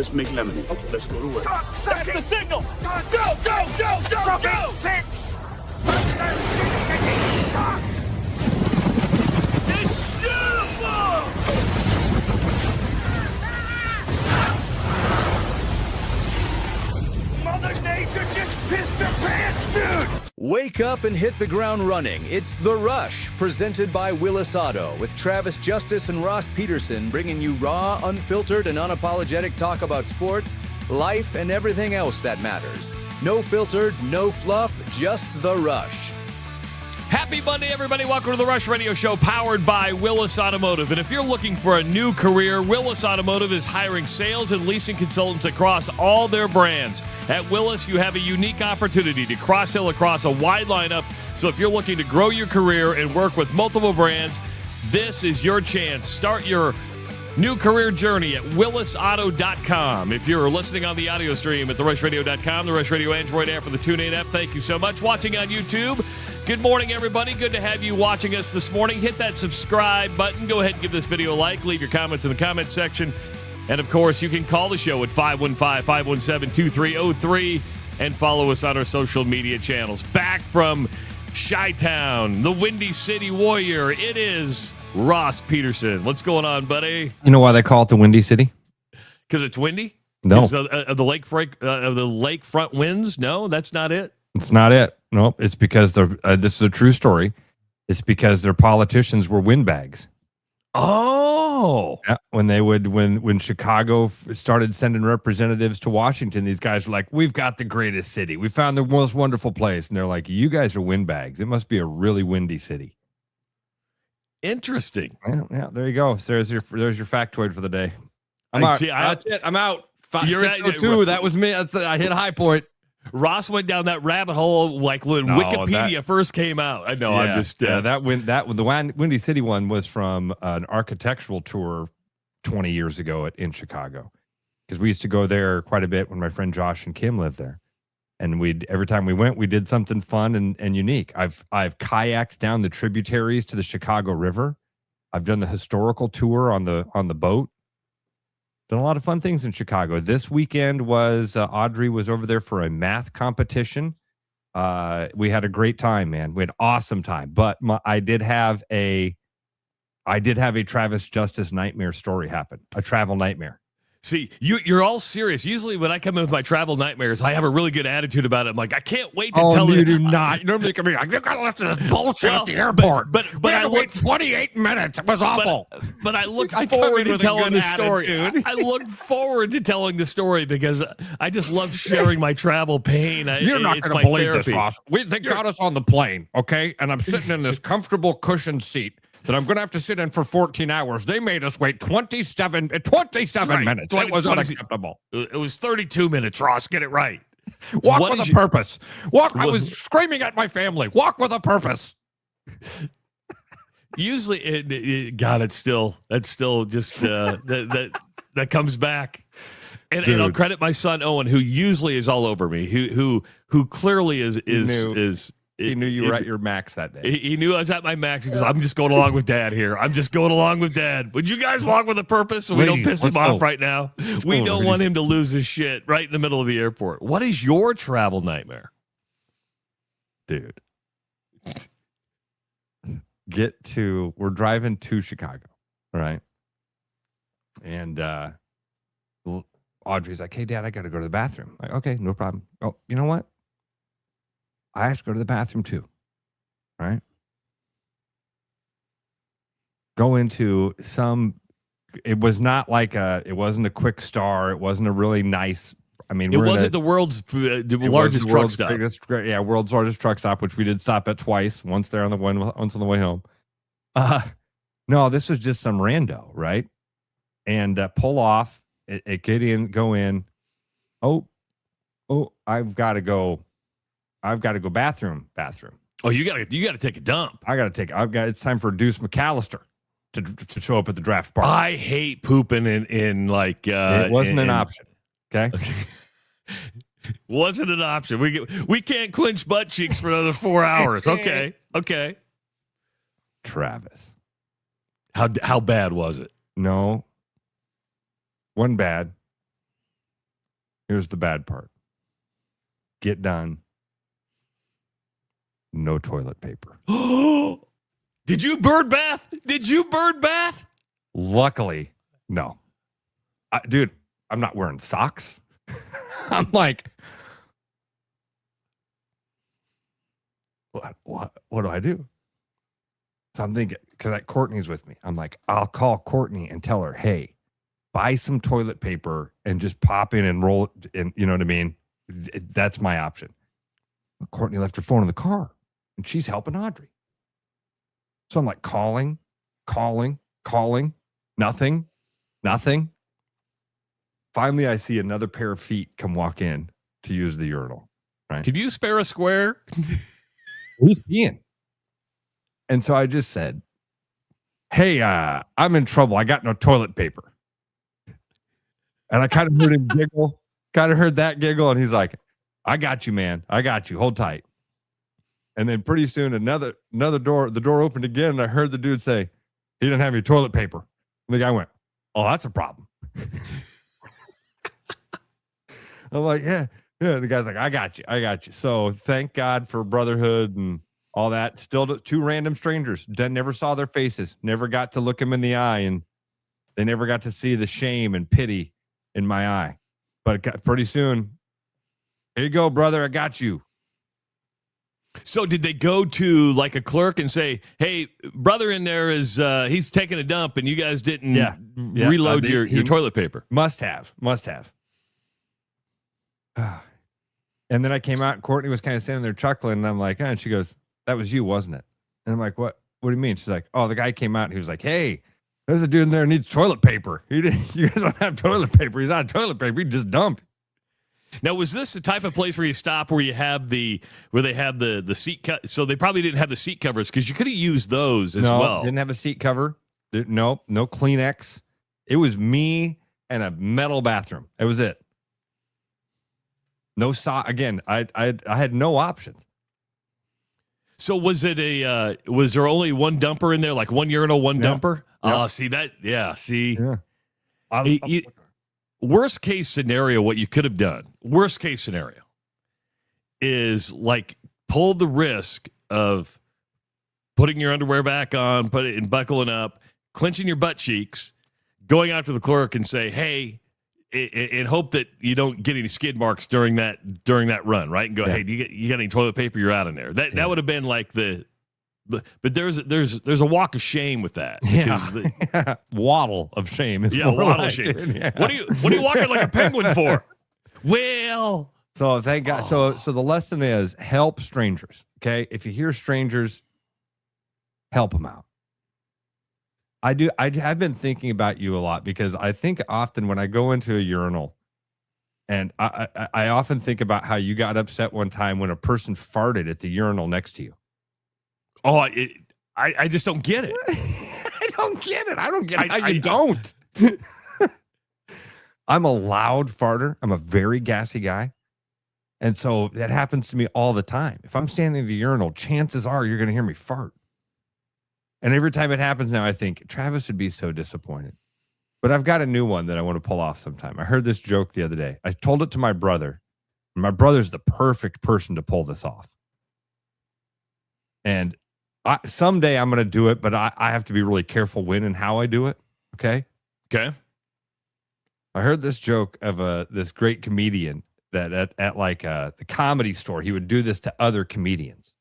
let's make lemonade. Let's go to work. That's the signal. Go, go, go, go, go. Fix. It's beautiful. Mother Nature just pissed her pants, dude. Wake up and hit the ground running. It's The Rush, presented by Willis Auto, with Travis Justice and Ross Peterson bringing you raw, unfiltered, and unapologetic talk about sports, life, and everything else that matters. No filtered, no fluff, just The Rush. Happy Monday, everybody. Welcome to the Rush Radio Show, powered by Willis Automotive. And if you're looking for a new career, Willis Automotive is hiring sales and leasing consultants across all their brands. At Willis, you have a unique opportunity to cross-sell across a wide lineup. So if you're looking to grow your career and work with multiple brands, this is your chance. Start your new career journey at willisauto.com. If you're listening on the audio stream at therushladio.com, the Rush Radio Android app, or the TuneIn app, thank you so much. Watching on YouTube, good morning, everybody. Good to have you watching us this morning. Hit that subscribe button. Go ahead and give this video a like. Leave your comments in the comment section. And, of course, you can call the show at 515-517-2303 and follow us on our social media channels. Back from Chi-Town, the Windy City Warrior, it is Ross Peterson. What's going on, buddy? You know why they call it the Windy City? Because it's windy? No. Because of the lakefront winds? No, that's not it. It's not it. Nope. It's because this is a true story. It's because their politicians were windbags. Oh. Yeah, when Chicago started sending representatives to Washington, these guys were like, "We've got the greatest city. We found the most wonderful place." And they're like, "You guys are windbags. It must be a really windy city." Interesting. Yeah, there you go. So there's your factoid for the day. I'm out. That's it. I'm out. 6:02. That was me. I hit a high point. Ross went down that rabbit hole like when Wikipedia first came out. I know. I'm just the Windy City one was from an architectural tour 20 years ago in Chicago, because we used to go there quite a bit when my friend Josh and Kim lived there, and every time we went, we did something fun and unique. I've kayaked down the tributaries to the Chicago River. I've done the historical tour on the boat. Done a lot of fun things in Chicago. This weekend was Audrey was over there for a math competition. We had a great time, man. We had an awesome time. But I did have a Travis Justice nightmare story happen. A travel nightmare. See, you're all serious. Usually when I come in with my travel nightmares, I have a really good attitude about it. I'm like, I can't wait to tell you. You do not. Normally come here, you got to listen to this bullshit at the airport. But I wait 28 minutes. It was awful. But I look forward to telling the story. I look forward to telling the story because I just love sharing my travel pain. You're not going to believe this, Ross. They got us on the plane, okay? And I'm sitting in this comfortable cushioned seat that I'm going to have to sit in for 14 hours. They made us wait 27 minutes. It was unacceptable. It was 32 minutes, Ross. Get it right. Walk with a purpose. I was screaming at my family. Walk with a purpose. Usually, God, that's still just that comes back. And I'll credit my son Owen, who usually is all over me, who clearly is He knew you were at your max that day. He knew I was at my max because I'm just going along with Dad here. I'm just going along with Dad. Would you guys walk with a purpose so we don't piss him off right now? We don't want him to lose his shit right in the middle of the airport. What is your travel nightmare? Dude. We're driving to Chicago, right? And Audrey's like, "Hey, Dad, I got to go to the bathroom." I'm like, okay, no problem. Oh, you know what? I have to go to the bathroom too, right? Go into it was not like it wasn't a Quick Star. It wasn't a really nice, it wasn't the world's largest truck stop. World's largest truck stop, which we did stop at twice, once there once on the way home. No, this was just some rando, right? And pull off, get in, go in. Oh, I've got to go bathroom. Oh, you gotta take a dump. It's time for Deuce McAllister to show up at the draft party. I hate pooping in like it wasn't an option. Okay. Wasn't an option. We can't clench butt cheeks for another 4 hours. Okay. Travis. How bad was it? No. Wasn't bad. Here's the bad part. Get done. No toilet paper. Did you bird bath? Did you bird bath? Luckily, no. Dude, I'm not wearing socks. I'm like, what do I do? So I'm thinking, because Courtney's with me. I'm like, I'll call Courtney and tell her, hey, buy some toilet paper and just pop in and roll it in. You know what I mean? That's my option. But Courtney left her phone in the car and she's helping Audrey. So I'm like calling, nothing. Finally, I see another pair of feet come walk in to use the urinal. Right? Could you spare a square? Who's peeing? And so I just said, hey, I'm in trouble. I got no toilet paper. And I kind of heard him giggle, and he's like, I got you, man. I got you. Hold tight. And then pretty soon the door opened again, and I heard the dude say, he didn't have any toilet paper. And the guy went, oh, that's a problem. I'm like, yeah. The guy's like, I got you. So thank God for brotherhood and all that. Still two random strangers. Never saw their faces. Never got to look them in the eye, and they never got to see the shame and pity in my eye. But pretty soon, here you go, brother. I got you. So did they go to like a clerk and say, hey, brother in there is, he's taking a dump and you guys didn't reload your toilet paper? Must have. And then I came out and Courtney was kind of standing there chuckling, and I'm like, and she goes, that was you, wasn't it? And I'm like, what do you mean? She's like, oh, the guy came out and he was like, hey, there's a dude in there who needs toilet paper. You guys don't have toilet paper. He's out of toilet paper. He just dumped. Now, was this the type of place where you stop where they have the seat cut? So they probably didn't have the seat covers, because you could have used those as well. Didn't have a seat cover. No Kleenex. It was me and a metal bathroom. It was it. No sock. Again, I had no options. So was it was there only one dumper in there, like one urinal, one dumper? Yeah. Oh, see that? Yeah, see. Yeah. Worst case scenario, what you could have done, worst case scenario, is like pull the risk of putting your underwear back on, buckling up, clenching your butt cheeks, going out to the clerk and say, hey, and hope that you don't get any skid marks during that run, right? And go, hey, do you got any toilet paper? You're out in there. That would have been like but there's a walk of shame with that. Waddle of shame. Waddle of shame. Yeah. What are you walking like a penguin for? Well, so thank God. So the lesson is help strangers. Okay, if you hear strangers, help them out. I've been thinking about you a lot, because I think often when I go into a urinal, and I often think about how you got upset one time when a person farted at the urinal next to you. Oh, I just don't get it. I don't get it. I don't get it. I don't. I'm a loud farter. I'm a very gassy guy. And so that happens to me all the time. If I'm standing at the urinal, chances are you're going to hear me fart. And every time it happens now, I think, Travis would be so disappointed. But I've got a new one that I want to pull off sometime. I heard this joke the other day. I told it to my brother. My brother's the perfect person to pull this off. And someday I'm going to do it, but I have to be really careful when and how I do it. Okay? Okay. I heard this joke of this great comedian that at like the comedy store, he would do this to other comedians.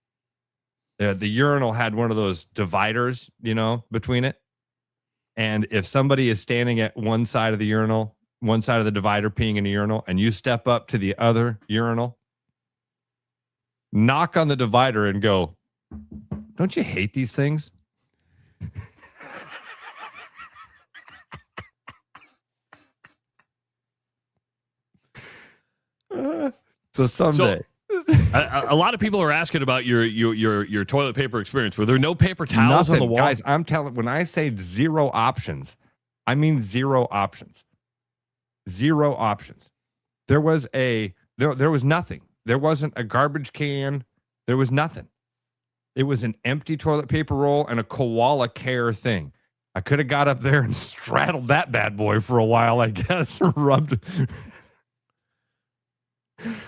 The urinal had one of those dividers, between it. And if somebody is standing at one side of the urinal, one side of the divider peeing in a urinal, and you step up to the other urinal, knock on the divider and go, don't you hate these things? So someday. A lot of people are asking about your toilet paper experience. Were there no paper towels on the wall? Guys, I'm telling, when I say zero options, I mean zero options. Zero options. There was nothing. There wasn't a garbage can. There was nothing. It was an empty toilet paper roll and a koala care thing. I could have got up there and straddled that bad boy for a while, I guess. Rubbed.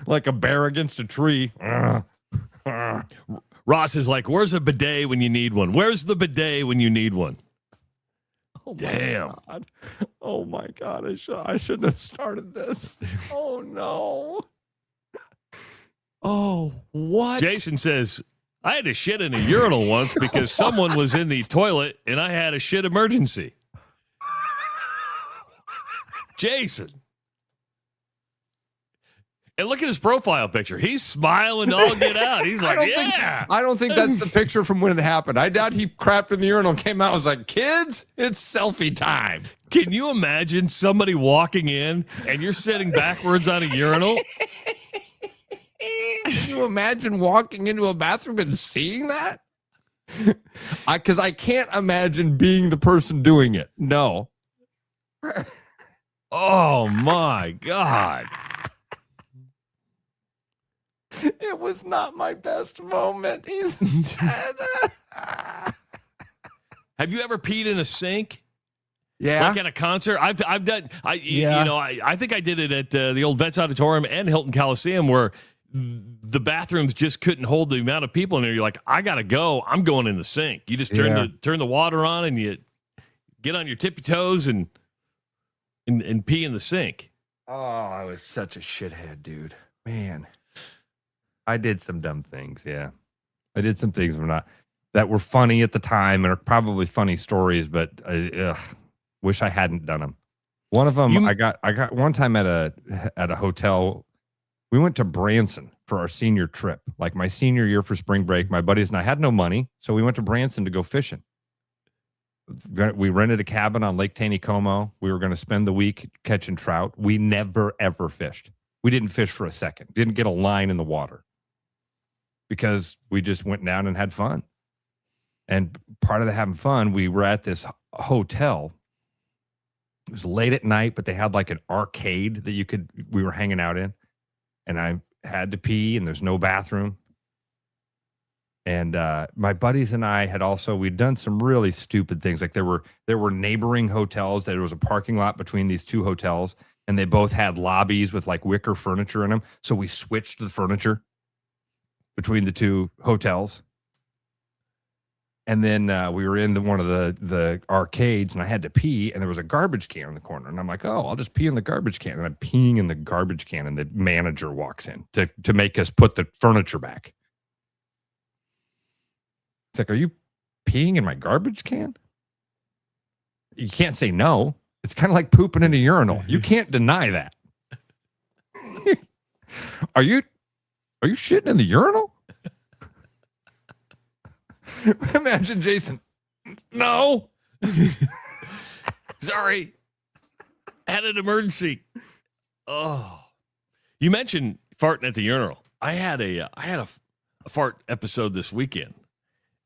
like a bear against a tree. Ross is like, where's a bidet when you need one? Where's the bidet when you need one? Oh Damn. God. Oh my God. I shouldn't have started this. Oh no. Oh, what? Jason says, I had to shit in a urinal once because someone was in the toilet and I had a shit emergency. Jason. And look at his profile picture. He's smiling all get out. He's like, I don't think that's the picture from when it happened. I doubt he crapped in the urinal, came out, and was like, kids, it's selfie time. Can you imagine somebody walking in and you're sitting backwards on a urinal? Can you imagine walking into a bathroom and seeing that? Because I can't imagine being the person doing it. No. Oh, my God. It was not my best moment. Have you ever peed in a sink? Yeah. Like at a concert? I've done. You know, I think I did it at the old Vets Auditorium and Hilton Coliseum, where the bathrooms just couldn't hold the amount of people in there. You're like, I gotta go. I'm going in the sink. You just turn the water on and you get on your tippy toes and pee in the sink. Oh, I was such a shithead, dude. Man, I did some dumb things. Yeah, I did some things that were funny at the time and are probably funny stories, but I wish I hadn't done them. One of them, I got one time at a hotel. We went to Branson for our senior trip, like my senior year for spring break. My buddies and I had no money, so we went to Branson to go fishing. We rented a cabin on Lake Taneycomo. We were going to spend the week catching trout. We never, ever fished. We didn't fish for a second. Didn't get a line in the water because we just went down and had fun. And part of the having fun, we were at this hotel. It was late at night, but they had like an arcade that we were hanging out in. And I had to pee, and there's no bathroom. And my buddies and I we'd done some really stupid things. Like there were neighboring hotels. There was a parking lot between these two hotels, and they both had lobbies with like wicker furniture in them. So we switched the furniture between the two hotels. And then we were in one of the arcades, and I had to pee, and there was a garbage can in the corner. And I'm like, oh, I'll just pee in the garbage can. And I'm peeing in the garbage can, and the manager walks in to make us put the furniture back. It's like, are you peeing in my garbage can? You can't say no. It's kind of like pooping in a urinal. You can't deny that. Are you shitting in the urinal? Imagine Jason. No. Sorry. Had an emergency. Oh. You mentioned farting at the urinal. I had a fart episode this weekend.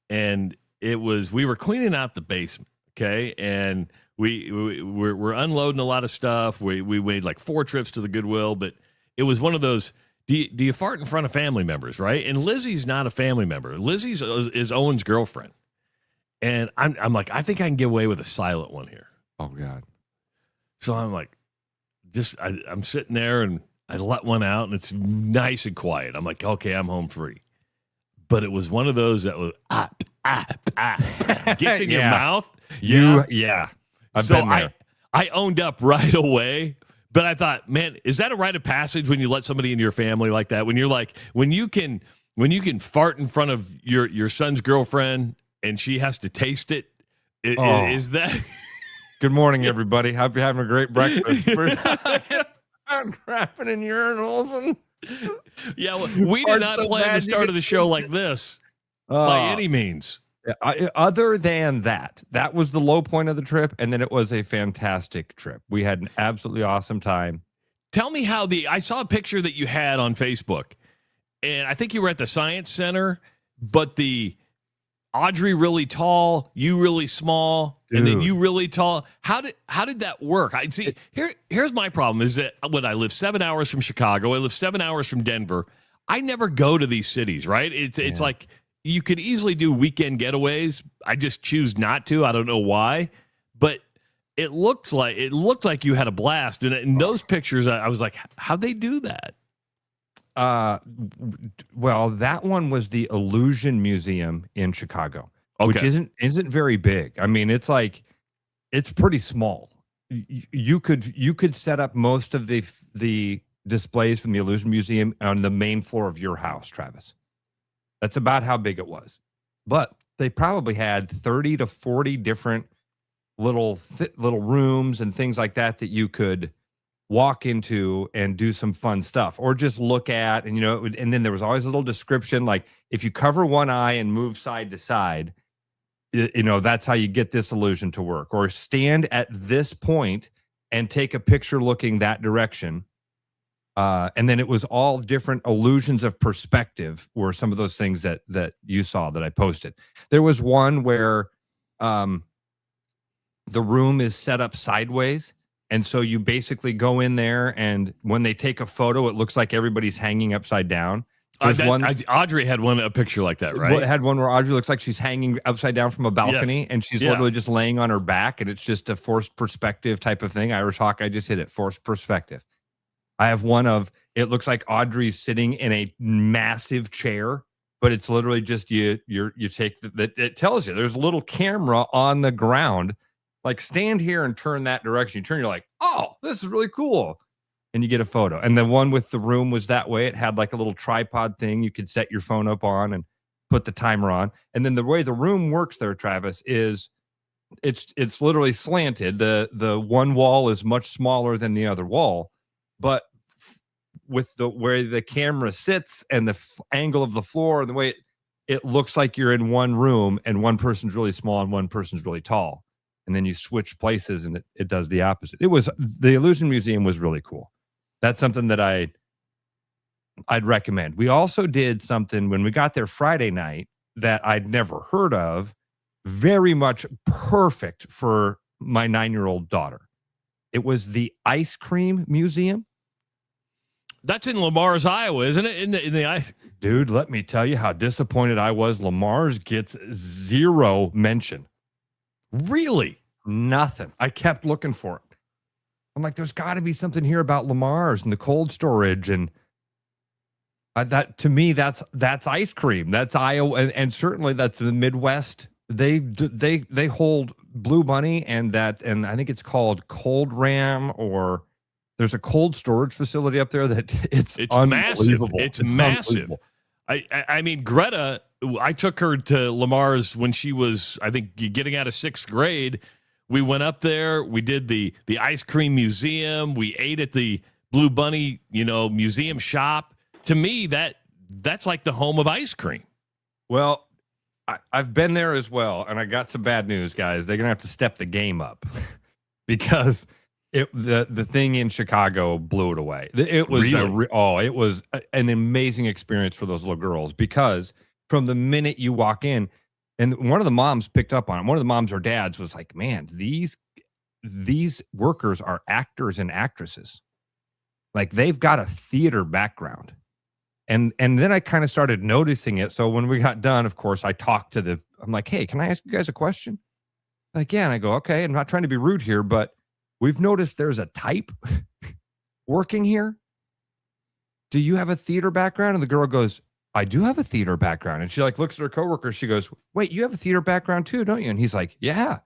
And we were cleaning out the basement, okay? And we're unloading a lot of stuff. We made like 4 trips to the Goodwill, but it was one of those, do you fart in front of family members, right? And Lizzie's not a family member. Lizzie's is Owen's girlfriend. And I'm like, I think I can get away with a silent one here. Oh, God. So I'm like, I'm sitting there, and I let one out, and it's nice and quiet. I'm like, okay, I'm home free. But it was one of those that was gets in your mouth. Yeah. I've been there. I owned up right away, but I thought, man, is that a rite of passage when you let somebody into your family like that? When you're like, when you can fart in front of your son's girlfriend and she has to taste it, is that? Good morning, everybody. Hope you're having a great breakfast. I'm crapping in urinals and. Yeah, well, we did not plan the start of the show like this by any means. Other than that was the low point of the trip, and then it was a fantastic trip. We had an absolutely awesome time. Tell me how I saw a picture that you had on Facebook, and I think you were at the Science Center, but the Audrey really tall, you really small, dude. And then you really tall. How did that work? I see. Here's my problem: is that when I live 7 hours from Chicago, I live 7 hours from Denver. I never go to these cities. Right? It's like you could easily do weekend getaways. I just choose not to. I don't know why, but it looked like you had a blast. And in those pictures, I was like, how'd they do that? Well, that one was the Illusion Museum in Chicago, which Okay. isn't very big. I mean, it's pretty small. You could set up most of the displays from the Illusion Museum on the main floor of your house, Travis. That's about how big it was. But they probably had 30 to 40 different little rooms and things like that you could walk into and do some fun stuff or just look at. And, and then there was always a little description, like if you cover one eye and move side to side, that's how you get this illusion to work, or stand at this point and take a picture looking that direction. And then it was all different illusions of perspective were some of those things that you saw that I posted. There was one where the room is set up sideways. And so you basically go in there, and when they take a photo, it looks like everybody's hanging upside down. Audrey had a picture like that, right? Had one where Audrey looks like she's hanging upside down from a balcony, yes. And she's literally just laying on her back, and it's just a forced perspective type of thing. Irish Hawkeye just hit it, forced perspective. I have one of, it looks like Audrey's sitting in a massive chair, but it's literally just you take it tells you there's a little camera on the ground. Like, stand here and turn that direction. You turn, you're like, oh, this is really cool. And you get a photo. And the one with the room was that way. It had like a little tripod thing you could set your phone up on and put the timer on. And then the way the room works there, Travis, is it's literally slanted. The one wall is much smaller than the other wall. But with the where the camera sits and the angle of the floor and the way it looks like you're in one room and one person's really small and one person's really tall. And then you switch places and it does the opposite. The Illusion Museum was really cool. That's something that I'd recommend. We also did something when we got there Friday night that I'd never heard of, very much perfect for my 9-year-old daughter. It was the Ice Cream Museum. That's in Lamar's, Iowa, isn't it? In the ice. Dude, let me tell you how disappointed I was. Lamar's gets zero mention. Really? Nothing. I kept looking for it. I'm like, there's got to be something here about Lamar's and the cold storage, and that to me, that's ice cream. That's Iowa, and certainly that's the Midwest. They hold Blue Bunny and I think it's called Cold Ram, or there's a cold storage facility up there that it's massive. It's massive. I mean, Greta, I took her to Lamar's when she was, I think, getting out of 6th grade. We went up there. We did the ice cream museum. We ate at the Blue Bunny, museum shop. To me, that's like the home of ice cream. Well, I've been there as well, and I got some bad news, guys. They're gonna have to step the game up because the thing in Chicago blew it away. It was really? It was an amazing experience for those little girls, because from the minute you walk in, and one of the moms picked up on it. One of the moms or dads was like, "Man, these workers are actors and actresses. Like, they've got a theater background." And then I kind of started noticing it. So when we got done, of course, I'm like, "Hey, can I ask you guys a question?" Like, yeah. And I go, "Okay, I'm not trying to be rude here, but we've noticed there's a type working here. Do you have a theater background?" And the girl goes, "I do have a theater background." And she looks at her coworker. She goes, "Wait, you have a theater background too, don't you?" And he's like, "Yeah."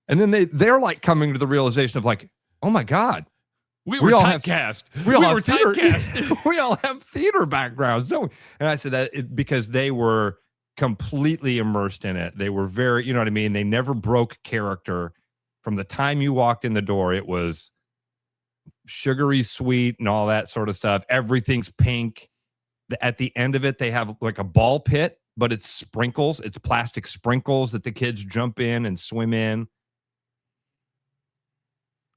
And then they're like coming to the realization of like, "Oh my God. We were typecast. We were typecast. We all have theater backgrounds, don't we?" And I said that because they were completely immersed in it. They were very, you know what I mean? They never broke character. From the time you walked in the door, it was sugary sweet and all that sort of stuff. Everything's pink. At the end of it, they have like a ball pit, but it's sprinkles. It's plastic sprinkles that the kids jump in and swim in.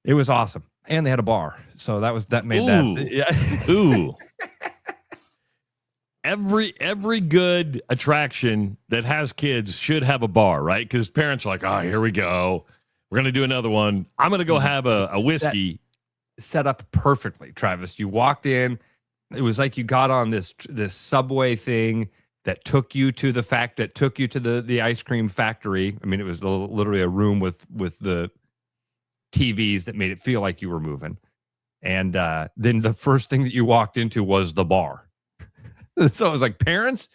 It was awesome. And they had a bar. So that made that. Yeah. Ooh. Every good attraction that has kids should have a bar, right? Because parents are like, "Oh, here we go. We're going to do another one. I'm going to go have a whiskey." Set up perfectly, Travis. You walked in. It was like you got on this subway thing that took you to the ice cream factory. I mean, it was literally a room with the TVs that made it feel like you were moving. And then the first thing that you walked into was the bar. So I was like, parents,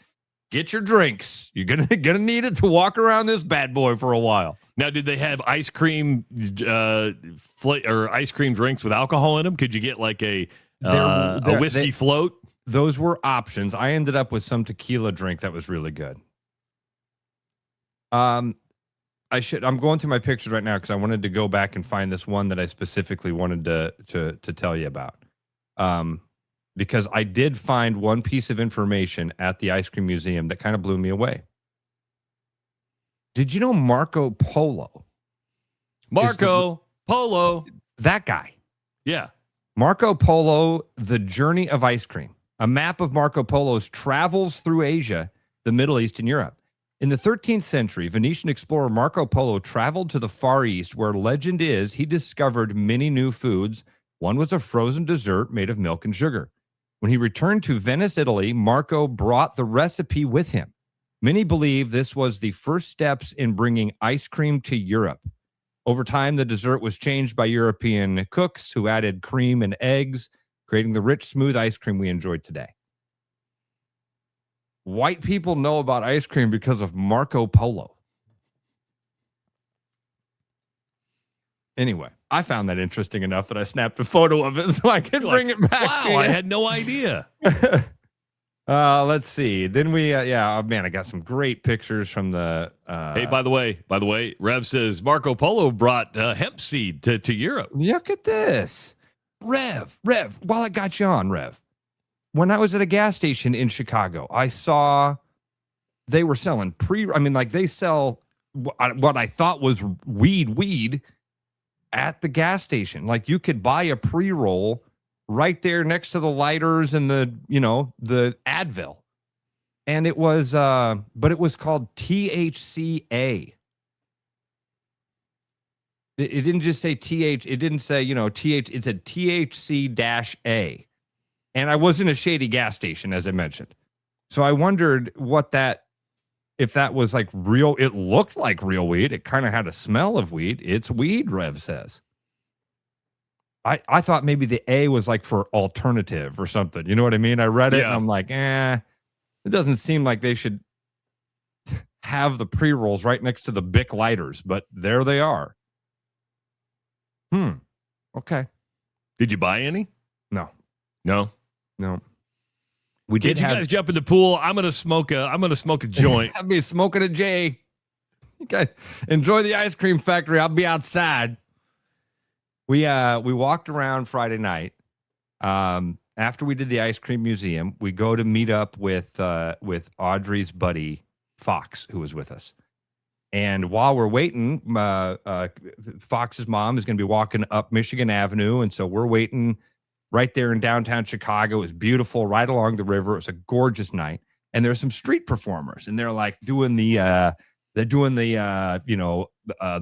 get your drinks. You're gonna need it to walk around this bad boy for a while. Now, did they have ice cream or ice cream drinks with alcohol in them? Could you get like a whiskey float? Those were options. I ended up with some tequila drink that was really good. I'm going through my pictures right now because I wanted to go back and find this one that I specifically wanted to tell you about. Because I did find one piece of information at the ice cream museum that kind of blew me away. Did you know Marco Polo? Marco Polo. That guy. Yeah. Marco Polo, The Journey of Ice Cream. A map of Marco Polo's travels through Asia, the Middle East, and Europe. In the 13th century, Venetian explorer Marco Polo traveled to the Far East, where legend is he discovered many new foods. One was a frozen dessert made of milk and sugar. When he returned to Venice, Italy, Marco brought the recipe with him. Many believe this was the first steps in bringing ice cream to Europe. Over time, the dessert was changed by European cooks who added cream and eggs, creating the rich, smooth ice cream we enjoy today. White people know about ice cream because of Marco Polo. Anyway, I found that interesting enough that I snapped a photo of it so I could bring it back to you. Wow, I had no idea. Let's see. Then I got some great pictures from the. Hey, by the way, Rev says Marco Polo brought hemp seed to Europe. Look at this. Rev, while I got you on, Rev, when I was at a gas station in Chicago, I saw they were selling they sell what I thought was weed at the gas station. Like you could buy a pre-roll right there next to the lighters and the Advil. And it was, but it was called THCA. It didn't just say it didn't say, it said THC-A. And I was in a shady gas station, as I mentioned. So I wondered if that was like real. It looked like real weed. It kind of had a smell of weed. It's weed, Rev says. I thought maybe the A was like for alternative or something. You know what I mean? I read it and I'm like, it doesn't seem like they should have the pre-rolls right next to the Bic lighters, but there they are. Okay. Did you buy any? No. We did. You guys jump in the pool. I'm gonna smoke a joint. I'll be smoking a J. You guys enjoy the ice cream factory. I'll be outside. We walked around Friday night. After we did the ice cream museum, we go to meet up with Audrey's buddy Fox, who was with us. And while we're waiting, Fox's mom is going to be walking up Michigan Avenue, and so we're waiting right there in downtown Chicago. It was beautiful, right along the river. It was a gorgeous night, and there's some street performers, and they're like doing the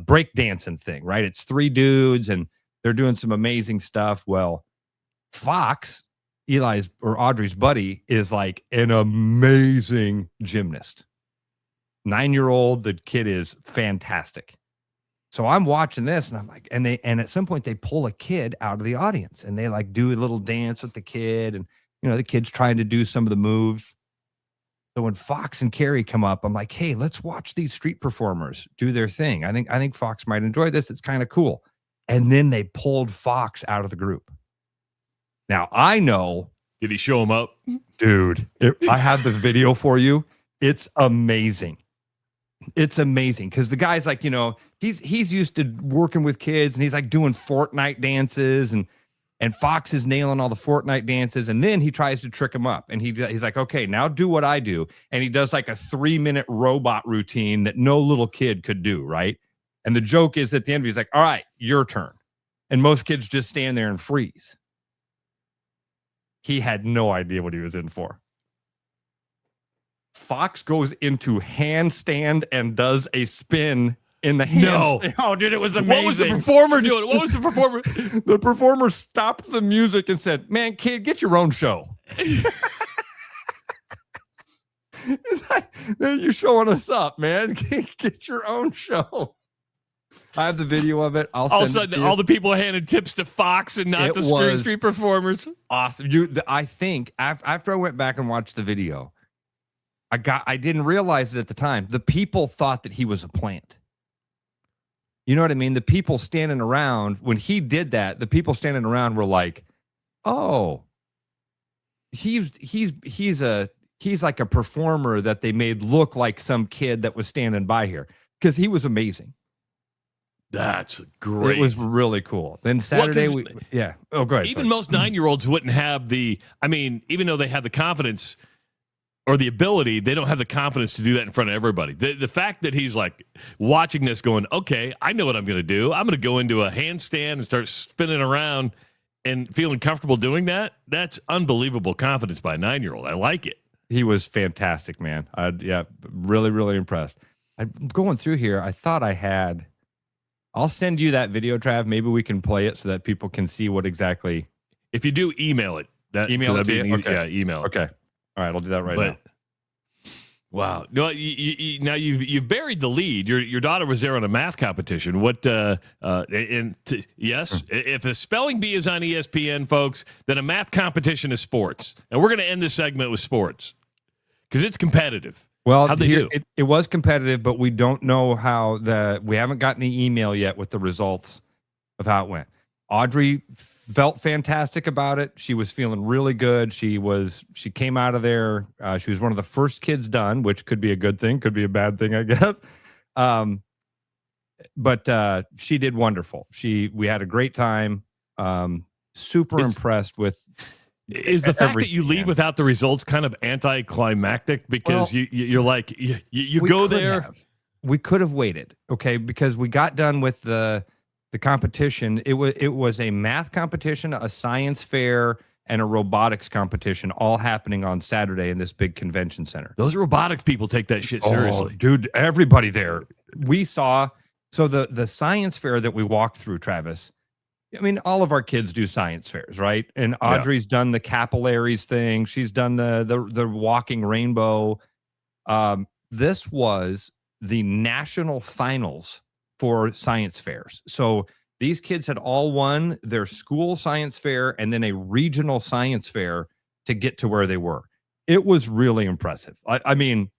break dancing thing, right? It's three dudes, and they're doing some amazing stuff. Well, Fox, Audrey's buddy, is like an amazing gymnast. 9-year-old, the kid is fantastic. So I'm watching this and I'm like, and at some point they pull a kid out of the audience and they like do a little dance with the kid, and the kid's trying to do some of the moves. So when Fox and Carrie come up, I'm like, hey, let's watch these street performers do their thing. I think Fox might enjoy this. It's kind of cool. And then they pulled Fox out of the group. Now I know. Did he show him up? Dude, I have the video for you. It's amazing. It's amazing because the guy's like, he's used to working with kids, and he's like doing Fortnite dances, and Fox is nailing all the Fortnite dances, and then he tries to trick him up, and he's like, okay, now do what I do, and he does like a 3-minute robot routine that no little kid could do, right? And the joke is at the end, he's like, all right, your turn, and most kids just stand there and freeze. He had no idea what he was in for. Fox goes into handstand and does a spin in the handstand. No. Oh, dude, it was amazing. What was the performer doing? The performer stopped the music and said, man, kid, get your own show. It's like, you're showing us up, man. Get your own show. I have the video of it. I'll all of a send it sudden, to you. all the people handed tips to Fox and not It to was Street performers. Awesome. I think after I went back and watched the video, I didn't realize it at the time. The people thought that he was a plant. You know what I mean? The people standing around when he did that, the people standing around were like, "Oh, he's like a performer that they made look like some kid that was standing by here," because he was amazing. That's great. It was really cool. Then Saturday, yeah. Oh, go ahead. Even most 9-year-olds wouldn't have even though they have the confidence or the ability, they don't have the confidence to do that in front of everybody. The fact that he's like watching this going, okay, I know what I'm going to do. I'm going to go into a handstand and start spinning around and feeling comfortable doing that. That's unbelievable confidence by a 9-year-old. I like it. He was fantastic, man. Really, really impressed. I'm going through here. I thought I had. I'll send you that video, Trav. Maybe we can play it so that people can see what exactly. If you do, email it. Email it to you? Okay. Yeah, email it. Okay. All right, I'll do that right now. Wow. No, now you've buried the lead. Your daughter was there on a math competition. Yes, if a spelling bee is on ESPN, folks, then a math competition is sports. And we're going to end this segment with sports because it's competitive. Well, how'd they do? It was competitive, but we don't know how we haven't gotten the email yet with the results of how it went. Audrey felt fantastic about it. She was feeling really good. She came out of there. She was one of the first kids done, which could be a good thing, could be a bad thing, I guess. But she did wonderful. We had a great time. Super impressed with. Is the fact that you leave without the results kind of anticlimactic because you're like you go there? We could have waited, okay, because we got done with the competition. It was a math competition, a science fair, and a robotics competition, all happening on Saturday in this big convention center. Those robotics people take that shit seriously, dude. Everybody there. We saw the science fair that we walked through, Travis. I mean, all of our kids do science fairs, right? And Audrey's done the capillaries thing. She's done the walking rainbow. This was the national finals for science fairs. So these kids had all won their school science fair and then a regional science fair to get to where they were. It was really impressive. I mean,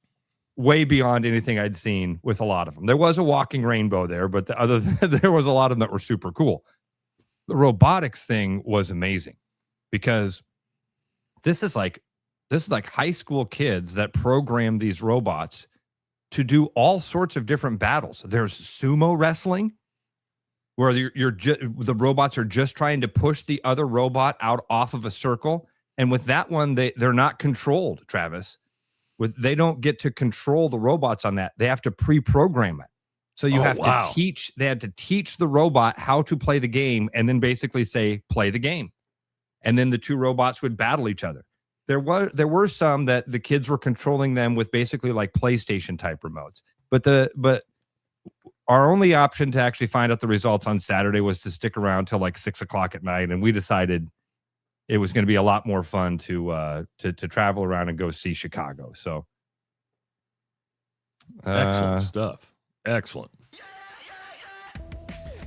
way beyond anything I'd seen with a lot of them. There was a walking rainbow there, but there was a lot of them that were super cool. The robotics thing was amazing because this is like high school kids that program these robots to do all sorts of different battles. There's sumo wrestling where the robots are just trying to push the other robot out off of a circle. And with that one, they're not controlled, Travis. They don't get to control the robots on that. They have to pre-program it. So you they had to teach the robot how to play the game and then basically say, play the game. And then the two robots would battle each other. There were some that the kids were controlling them with basically like PlayStation type remotes. But our only option to actually find out the results on Saturday was to stick around till like 6:00 at night. And we decided it was going to be a lot more fun to travel around and go see Chicago. So excellent stuff. Excellent.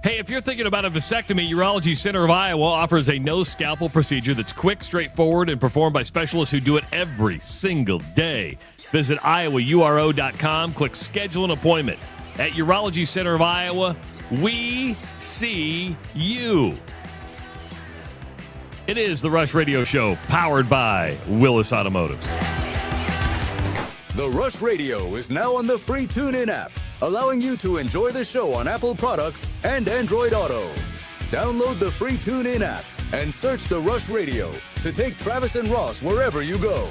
Hey, if you're thinking about a vasectomy, Urology Center of Iowa offers a no-scalpel procedure that's quick, straightforward, and performed by specialists who do it every single day. Visit iowauro.com, click Schedule an Appointment. At Urology Center of Iowa, we see you. It is the Rush Radio Show, powered by Willis Automotive. The Rush Radio is now on the free TuneIn app, allowing you to enjoy the show on Apple products and Android Auto. Download the free TuneIn app and search The Rush Radio to take Travis and Ross wherever you go.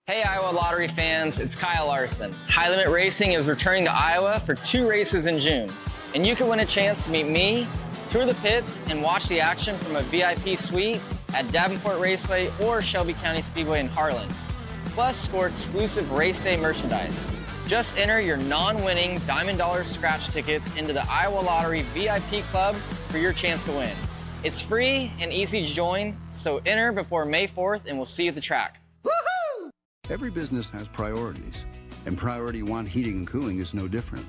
Hey, Iowa Lottery fans, it's Kyle Larson. High Limit Racing is returning to Iowa for 2 races in June, and you can win a chance to meet me, tour the pits, and watch the action from a VIP suite at Davenport Raceway or Shelby County Speedway in Harlan. Plus, score exclusive race day merchandise. Just enter your non-winning Diamond Dollars scratch tickets into the Iowa Lottery VIP Club for your chance to win. It's free and easy to join, so enter before May 4th and we'll see you at the track. Woohoo! Every business has priorities, and Priority One Heating and Cooling is no different.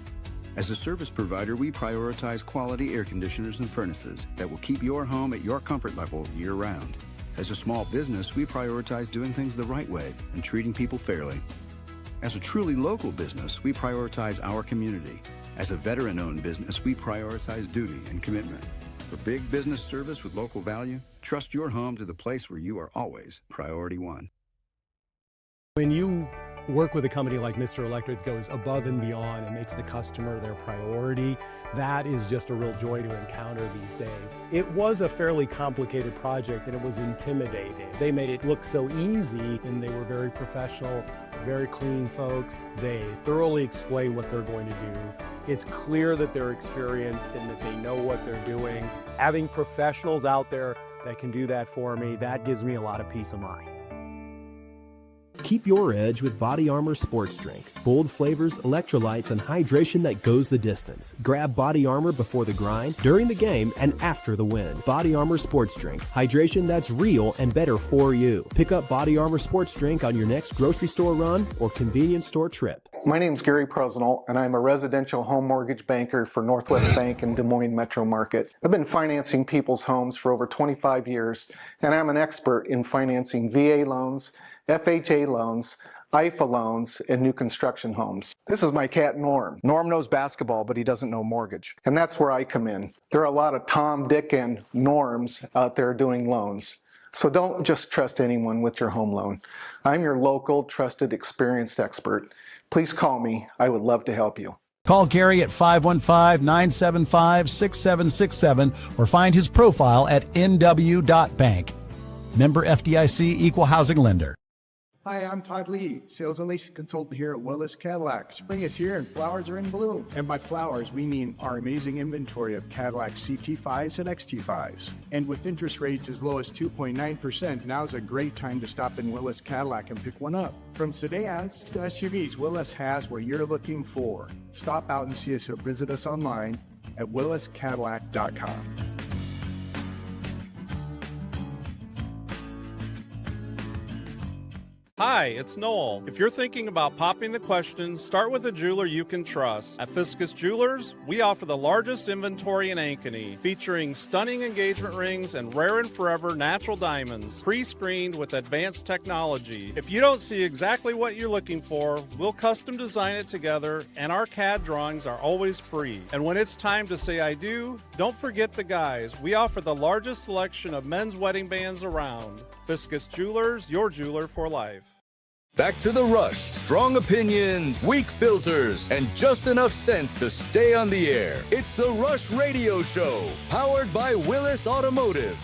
As a service provider, we prioritize quality air conditioners and furnaces that will keep your home at your comfort level year-round. As a small business, we prioritize doing things the right way and treating people fairly. As a truly local business, we prioritize our community. As a veteran-owned business, we prioritize duty and commitment. For big business service with local value, trust your home to the place where you are always priority one. When you work with a company like Mr. Electric that goes above and beyond and makes the customer their priority, that is just a real joy to encounter these days. It was a fairly complicated project and it was intimidating. They made it look so easy and they were very professional, very clean folks. They thoroughly explain what they're going to do. It's clear that they're experienced and that they know what they're doing. Having professionals out there that can do that for me, that gives me a lot of peace of mind. Keep your edge with Body Armor Sports Drink. Bold flavors, electrolytes, and hydration that goes the distance. Grab Body Armor before the grind, during the game, and after the win. Body Armor Sports Drink. Hydration that's real and better for you. Pick up Body Armor Sports Drink on your next grocery store run or convenience store trip. My name's Gary Presnell, and I'm a residential home mortgage banker for Northwest Bank in Des Moines Metro Market. I've been financing people's homes for over 25 years, and I'm an expert in financing VA loans, FHA loans, IFA loans, and new construction homes. This is my cat, Norm. Norm knows basketball, but he doesn't know mortgage. And that's where I come in. There are a lot of Tom, Dick, and Norms out there doing loans. So don't just trust anyone with your home loan. I'm your local, trusted, experienced expert. Please call me. I would love to help you. Call Gary at 515-975-6767 or find his profile at nw.bank. Member FDIC, Equal Housing Lender. Hi, I'm Todd Lee, sales and leasing consultant here at Willis Cadillac. Spring is here and flowers are in bloom. And by flowers, we mean our amazing inventory of Cadillac CT5s and XT5s. And with interest rates as low as 2.9%, now's a great time to stop in Willis Cadillac and pick one up. From sedans to SUVs, Willis has what you're looking for. Stop out and see us or visit us online at williscadillac.com. Hi, it's Noel. If you're thinking about popping the question, start with a jeweler you can trust. At Fiscus Jewelers, we offer the largest inventory in Ankeny, featuring stunning engagement rings and rare and forever natural diamonds, pre-screened with advanced technology. If you don't see exactly what you're looking for, we'll custom design it together, and our CAD drawings are always free. And when it's time to say I do, don't forget the guys. We offer the largest selection of men's wedding bands around. Fiscus Jewelers, your jeweler for life. Back to the Rush. Strong opinions, weak filters, and just enough sense to stay on the air. It's the Rush Radio Show, powered by Willis Automotive.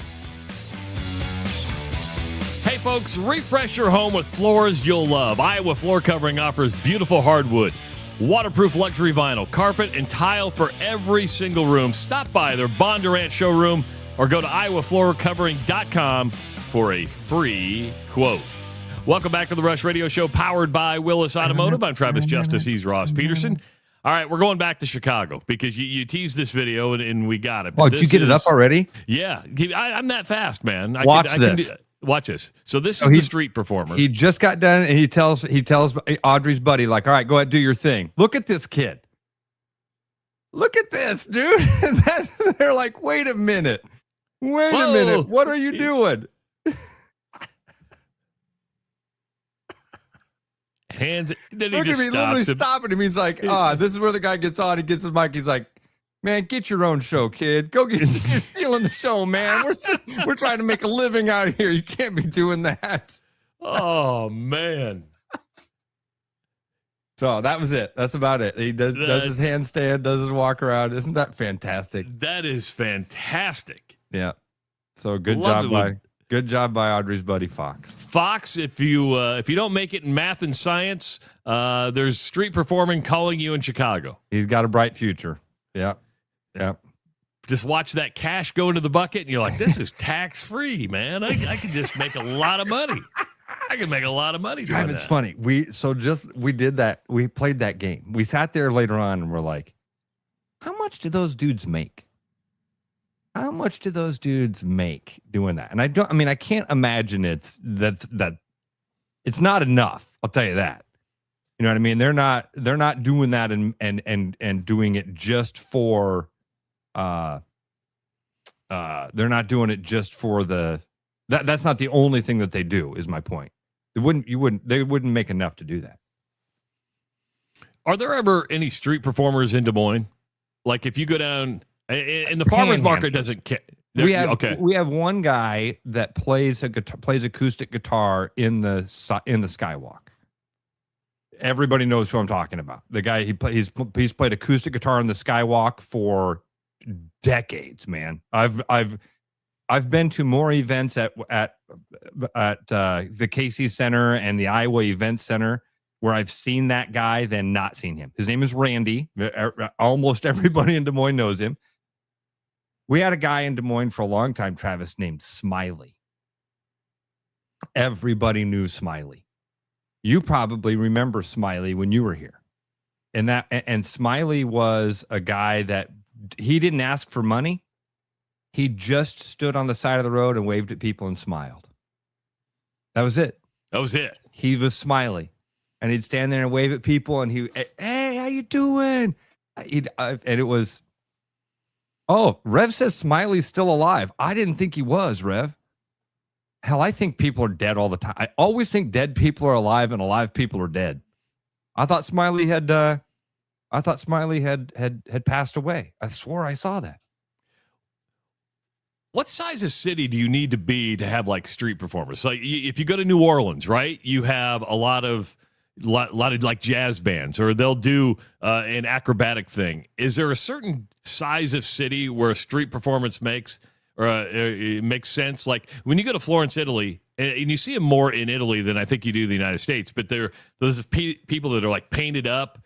Hey folks, refresh your home with floors you'll love. Iowa Floor Covering offers beautiful hardwood, waterproof luxury vinyl, carpet, and tile for every single room. Stop by their Bondurant showroom or go to iowafloorcovering.com for a free quote. Welcome back to the Rush Radio Show, powered by Willis Automotive. I'm Travis Justice. He's Ross Peterson. All right, we're going back to Chicago because you teased this video and we got it. Oh, did you get it up already? Yeah. I'm that fast, man. Watch this. Watch this. So this is the street performer. He just got done and he tells Audrey's buddy, like, all right, go ahead, do your thing. Look at this kid. Look at this, dude. And they're like, wait a minute. Wait a minute. What are you doing? Hands. Then he Look just at me, literally stops him. stopping him. He's like, this is where the guy gets on. He gets his mic. He's like, man, get your own show, kid. Go get. You're stealing the show, man. We're trying to make a living out here. You can't be doing that. Oh man. So that was it. That's about it. He does his handstand, does his walk around. Isn't that fantastic? That is fantastic. Yeah. So good job by Audrey's buddy Fox. Fox, if you don't make it in math and science, there's street performing calling you in Chicago. He's got a bright future. Yeah. Yeah. Just watch that cash go into the bucket, and you're like, this is tax free, man. I can just make a lot of money. I can make a lot of money doing that. It's funny. We did that. We played that game. We sat there later on and we're like, how much do those dudes make? How much do those dudes make doing that? And I can't imagine it's that it's not enough. I'll tell you that. You know what I mean? They're not doing that and doing it just for they're not doing it just for that's not the only thing that they do, is my point. They wouldn't make enough to do that. Are there ever any street performers in Des Moines? Like if you go down and the farmers market doesn't care. We have one guy that plays acoustic guitar in the Skywalk. Everybody knows who I'm talking about. The guy he's played acoustic guitar in the Skywalk for decades, man. I've been to more events at the Casey Center and the Iowa Event Center where I've seen that guy than not seen him. His name is Randy. Almost everybody in Des Moines knows him. We had a guy in Des Moines for a long time, Travis, named Smiley. Everybody knew Smiley. You probably remember Smiley when you were here. And Smiley was a guy that he didn't ask for money. He just stood on the side of the road and waved at people and smiled. That was it. He was Smiley. And he'd stand there and wave at people, and hey, how you doing? And it was, Rev says Smiley's still alive. I didn't think he was, Rev. Hell, I think people are dead all the time. I always think dead people are alive and alive people are dead. I thought Smiley had passed away. I swore I saw that. What size of city do you need to be to have like street performers? Like if you go to New Orleans, right? You have a lot of like jazz bands, or they'll do an acrobatic thing. Is there a certain size of city where a street performance makes it makes sense? Like when you go to Florence, Italy, and you see them more in Italy than I think you do in the United States, but those people that are like painted up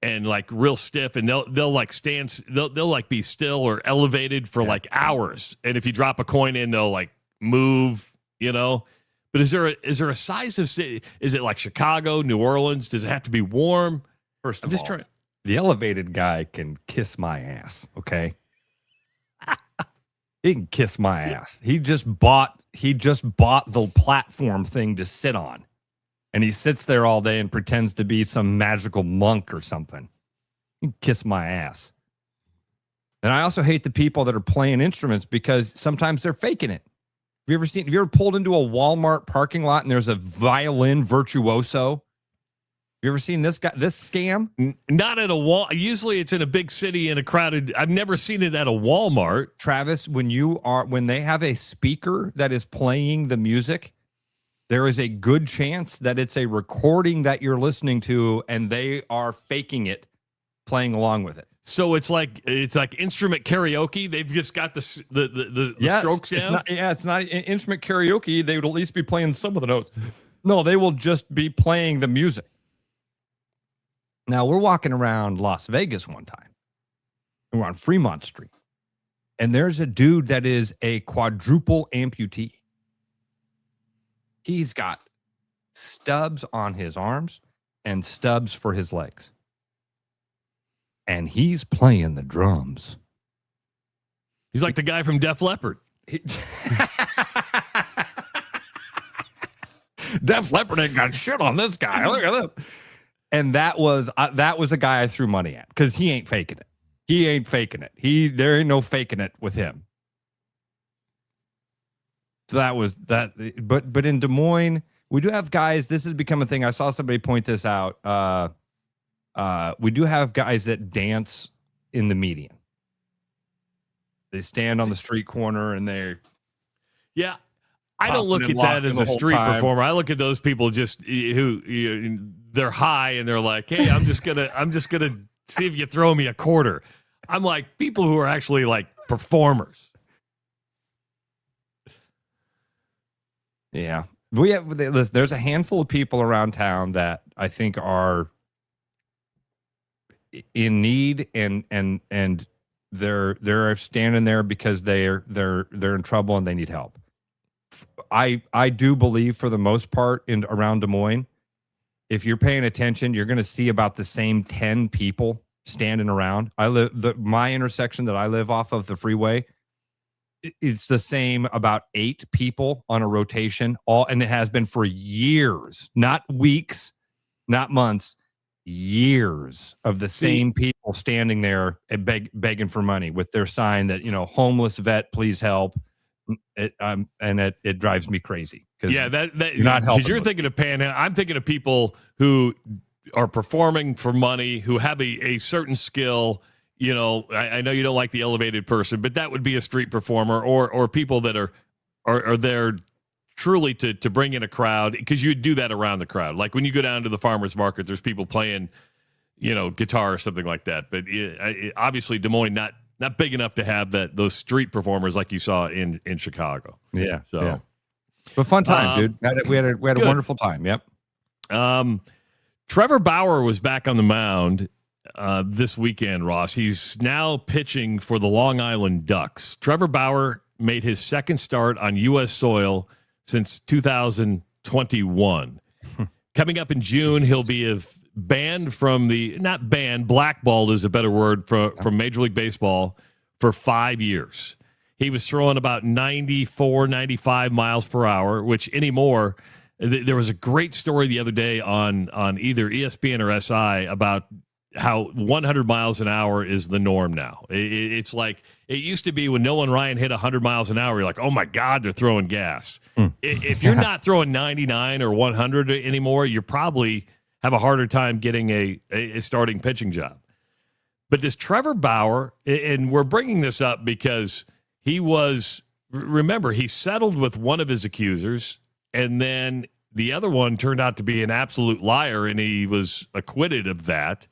and like real stiff, and they'll like stand, they'll like be still or elevated for like hours, and if you drop a coin in, they'll like move, you know. But is there a size of city? Is it like Chicago, New Orleans? Does it have to be warm? First of all, the elevated guy can kiss my ass, okay? He can kiss my ass. He just bought the platform thing to sit on. And he sits there all day and pretends to be some magical monk or something. He can kiss my ass. And I also hate the people that are playing instruments because sometimes they're faking it. Have you ever pulled into a Walmart parking lot and there's a violin virtuoso? Have you ever seen this scam? Not at a wall. Usually it's in a big city in a crowded. I've never seen it at a Walmart. Travis, when they have a speaker that is playing the music, there is a good chance that it's a recording that you're listening to and they are faking it, playing along with it. So it's like instrument karaoke. They've just got the strokes down. It's not instrument karaoke. They would at least be playing some of the notes. No, they will just be playing the music. Now, we're walking around Las Vegas one time. And we're on Fremont Street. And there's a dude that is a quadruple amputee. He's got stubs on his arms and stubs for his legs. And he's playing the drums. He's like the guy from Def Leppard. Def Leppard ain't got shit on this guy. Look at that. And that was a guy I threw money at because he ain't faking it. There ain't no faking it with him. So that was that. But in Des Moines, we do have guys. This has become a thing. I saw somebody point this out. We do have guys that dance in the median. They stand on the street corner and they're I don't look at that as a street performer. I look at those people just who they're high and they're like, "Hey, I'm just gonna see if you throw me a quarter." I'm like people who are actually like performers. Yeah, there's a handful of people around town that I think are in need and they're standing there because they're in trouble and they need help. I do believe for the most part around Des Moines, if you're paying attention, you're going to see about the same 10 people standing around. My intersection that I live off of the freeway, it's the same about 8 people on a rotation, and it has been for years, not weeks, not months. years of the same people standing there and begging for money with their sign that, homeless vet, please help. It drives me crazy. Yeah, that you're not helping. Because you're thinking of Panhandle. I'm thinking of people who are performing for money, who have a certain skill. I know you don't like the elevated person, but that would be a street performer or people that are there truly to bring in a crowd, because you would do that around the crowd. Like when you go down to the farmer's market, there's people playing, guitar or something like that. But obviously Des Moines not big enough to have those street performers like you saw in Chicago. Yeah. So, yeah. But fun time, dude. We had a wonderful time. Yep. Trevor Bauer was back on the mound this weekend, Ross. He's now pitching for the Long Island Ducks. Trevor Bauer made his second start on U.S. soil since 2021. Coming up in June, he'll be banned from blackballed is a better word, from Major League Baseball for 5 years. He was throwing about 94, 95 miles per hour, which anymore, there was a great story the other day on either ESPN or SI about how 100 miles an hour is the norm now. It's like it used to be when Nolan Ryan hit 100 miles an hour, you're like, oh my God, they're throwing gas. If you're not throwing 99 or 100 anymore, you probably have a harder time getting a starting pitching job. But this Trevor Bauer, and we're bringing this up because he settled with one of his accusers, and then the other one turned out to be an absolute liar, and he was acquitted of that.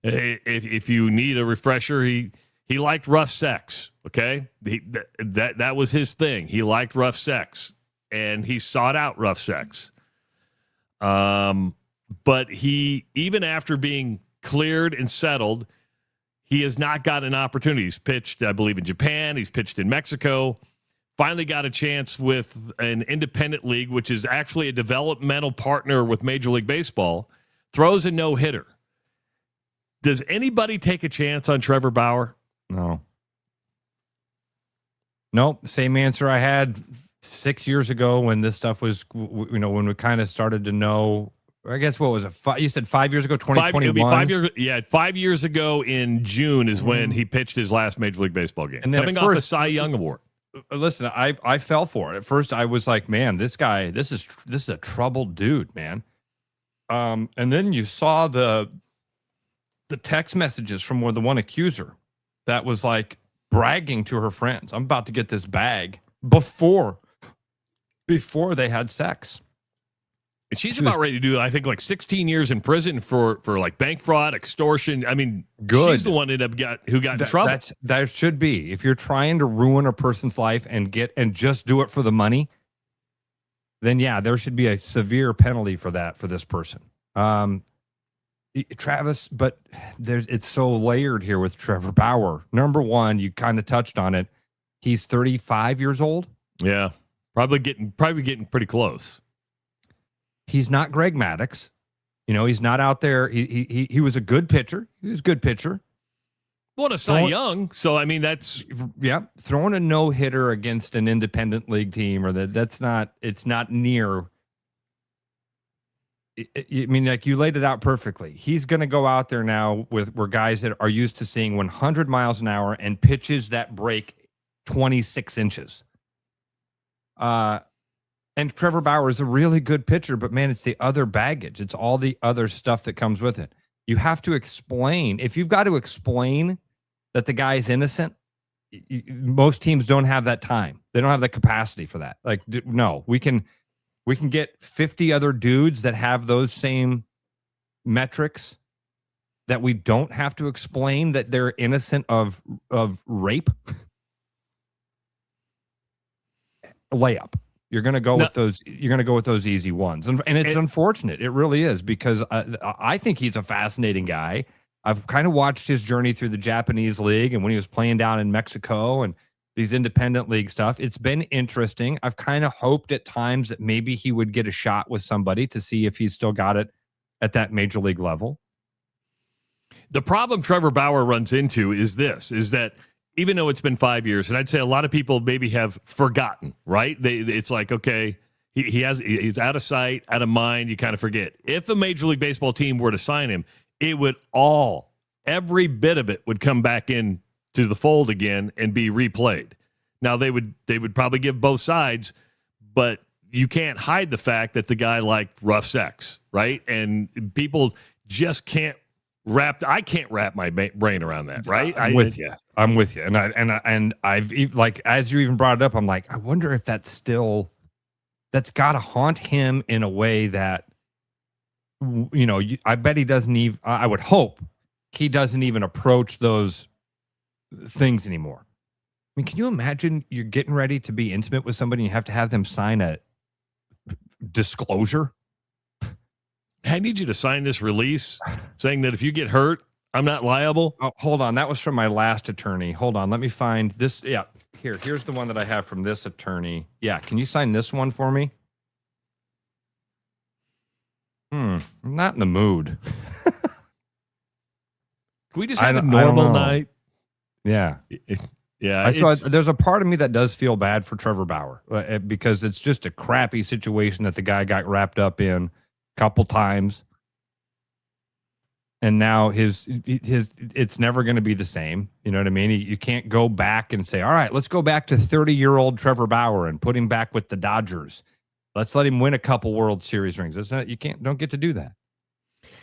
If you need a refresher, he liked rough sex, okay? That was his thing. He liked rough sex, and he sought out rough sex. But even after being cleared and settled, he has not got an opportunity. He's pitched, I believe, in Japan. He's pitched in Mexico. Finally got a chance with an independent league, which is actually a developmental partner with Major League Baseball. Throws a no-hitter. Does anybody take a chance on Trevor Bauer? No. Nope. Same answer I had 6 years ago when this stuff was, when we kind of started to know. I guess what was it? You said 5 years ago, 2021? 5 years. Yeah, 5 years ago in June is when he pitched his last Major League Baseball game. And then coming off the Cy Young Award. Listen, I fell for it. At first, I was like, man, this guy, this is a troubled dude, man. And then you saw the text messages from the one accuser that was like bragging to her friends, I'm about to get this bag before they had sex. And she's about ready to do, I think, like 16 years in prison for like bank fraud, extortion. I mean, she's the one who got in trouble. That should be. If you're trying to ruin a person's life and just do it for the money, then yeah, there should be a severe penalty for that for this person. Travis, but it's so layered here with Trevor Bauer. Number one, you kind of touched on it. He's 35 years old. Yeah, probably getting pretty close. He's not Greg Maddux. He's not out there. He was a good pitcher. He was a good pitcher. Well, a Cy Young. So, I mean, that's... Yeah, throwing a no-hitter against an independent league team, it's not near... I mean, like, you laid it out perfectly. He's going to go out there now where guys that are used to seeing 100 miles an hour and pitches that break 26 inches. And Trevor Bauer is a really good pitcher, but man, it's the other baggage. It's all the other stuff that comes with it. You have to explain. If you've got to explain that the guy is innocent, most teams don't have that time. They don't have the capacity for that. Like, no, we can get 50 other dudes that have those same metrics that we don't have to explain that they're innocent of rape. Layup. You're going to go with those. You're going to go with those easy ones, and it's unfortunate. It really is, because I think he's a fascinating guy. I've kind of watched his journey through the Japanese league, and when he was playing down in Mexico and these independent league stuff, it's been interesting. I've kind of hoped at times that maybe he would get a shot with somebody to see if he's still got it at that major league level. The problem Trevor Bauer runs into is that even though it's been 5 years, and I'd say a lot of people maybe have forgotten, right? It's like, okay, he's out of sight, out of mind. You kind of forget. If a Major League Baseball team were to sign him, it would every bit of it would come back in to the fold again and be replayed. Now they would probably give both sides, but you can't hide the fact that the guy liked rough sex, right? And people just can't I can't wrap my brain around that, right? I'm with you. And I've like, as you even brought it up, I'm like, I wonder if that's got to haunt him in a way that, I bet he doesn't even, I would hope he doesn't even approach those things anymore. I mean, can you imagine you're getting ready to be intimate with somebody and you have to have them sign a disclosure? I need you to sign this release saying that if you get hurt, I'm not liable. Oh, hold on. That was from my last attorney. Hold on. Let me find this. Yeah. Here's the one that I have from this attorney. Yeah. Can you sign this one for me? I'm not in the mood. Can we just have a normal night? Yeah. Yeah. There's a part of me that does feel bad for Trevor Bauer because it's just a crappy situation that the guy got wrapped up in a couple times. And now his it's never going to be the same. You know what I mean? You can't go back and say, all right, let's go back to 30-year-old Trevor Bauer and put him back with the Dodgers. Let's let him win a couple World Series rings. Don't get to do that.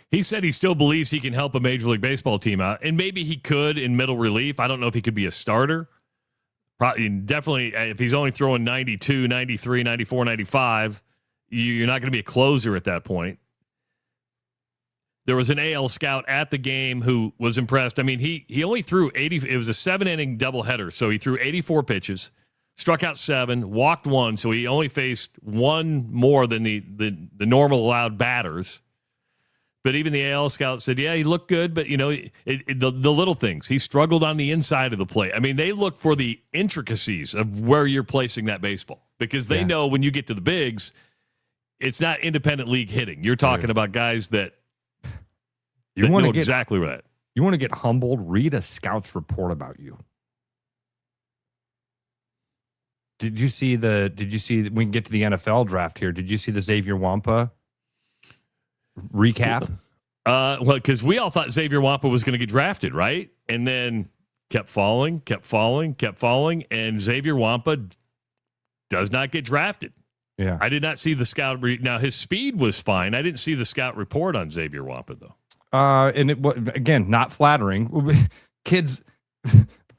He said he still believes he can help a Major League Baseball team out, and maybe he could in middle relief. I don't know if he could be a starter. Probably, definitely, if he's only throwing 92, 93, 94, 95, you're not going to be a closer at that point. There was an AL scout at the game who was impressed. I mean, he only threw 80. It was a 7-inning doubleheader, so he threw 84 pitches, struck out 7, walked 1, so he only faced 1 more than the normal allowed batters. But even the AL scout said, yeah, he looked good, but, the little things. He struggled on the inside of the plate. I mean, they look for the intricacies of where you're placing that baseball because they know when you get to the bigs, it's not independent league hitting. You're talking about guys that know exactly where that. You want to get humbled? Read a scout's report about you. Did you see we can get to the NFL draft here. Did you see the Xavier Wampa recap? Well, because we all thought Xavier Wampa was going to get drafted, right? And then kept falling, and Xavier Wampa does not get drafted. Yeah. I did not see the scout. Now, his speed was fine. I didn't see the scout report on Xavier Wampa, though. And it was, again, not flattering. Kid's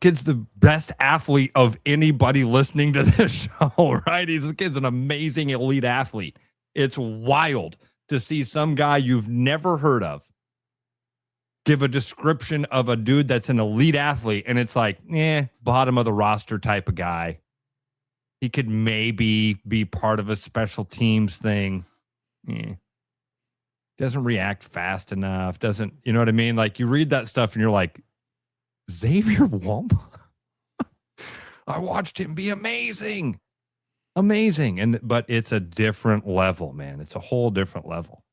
the best athlete of anybody listening to this show, right? Kid's an amazing elite athlete. It's wild to see some guy you've never heard of give a description of a dude that's an elite athlete, and it's like, bottom of the roster type of guy. He could maybe be part of a special teams thing. Doesn't react fast enough. Doesn't, you know what I mean? Like, you read that stuff and you're like, Xavier Wampa? I watched him be amazing. But it's a different level, man. It's a whole different level.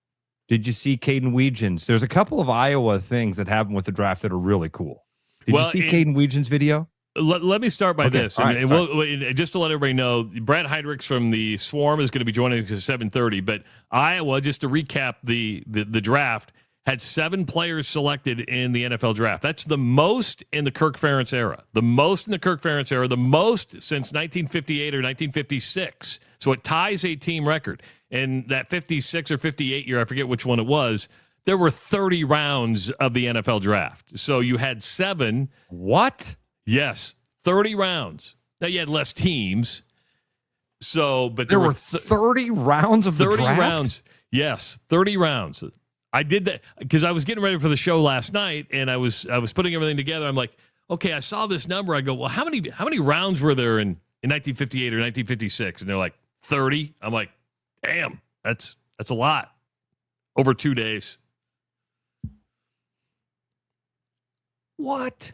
Did you see Caden Weegens? There's a couple of Iowa things that happened with the draft that are really cool. Did you see Caden Weegens' video? Let me start by this. Right, and just to let everybody know, Brad Heinrichs from the Swarm is going to be joining us at 7:30. But Iowa, just to recap the draft, had 7 players selected in the NFL draft. That's the most in the Kirk Ferentz era. The most since 1958 or 1956. So it ties a team record. And that 56 or 58 year, I forget which one it was, there were 30 rounds of the NFL draft. So you had 7. What? Yes, 30 rounds. Now you had less teams. But there were 30 rounds of the draft? 30 rounds. Yes, 30 rounds. I did that because I was getting ready for the show last night, and I was putting everything together. I'm like, okay, I saw this number. I go, well, how many rounds were there in 1958 or 1956? And they're like 30. I'm like, damn, that's a lot over 2 days. What?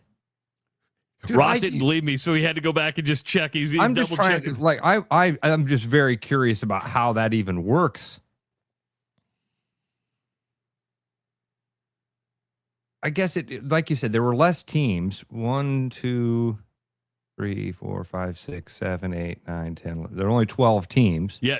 Dude, Ross didn't believe me, so he had to go back and just check. I'm just trying to, like, I'm just very curious about how that even works. I guess it, like you said, there were less teams. 1, 2, 3, 4, 5, 6, 7, 8, 9, 10. There are only 12 teams. Yeah,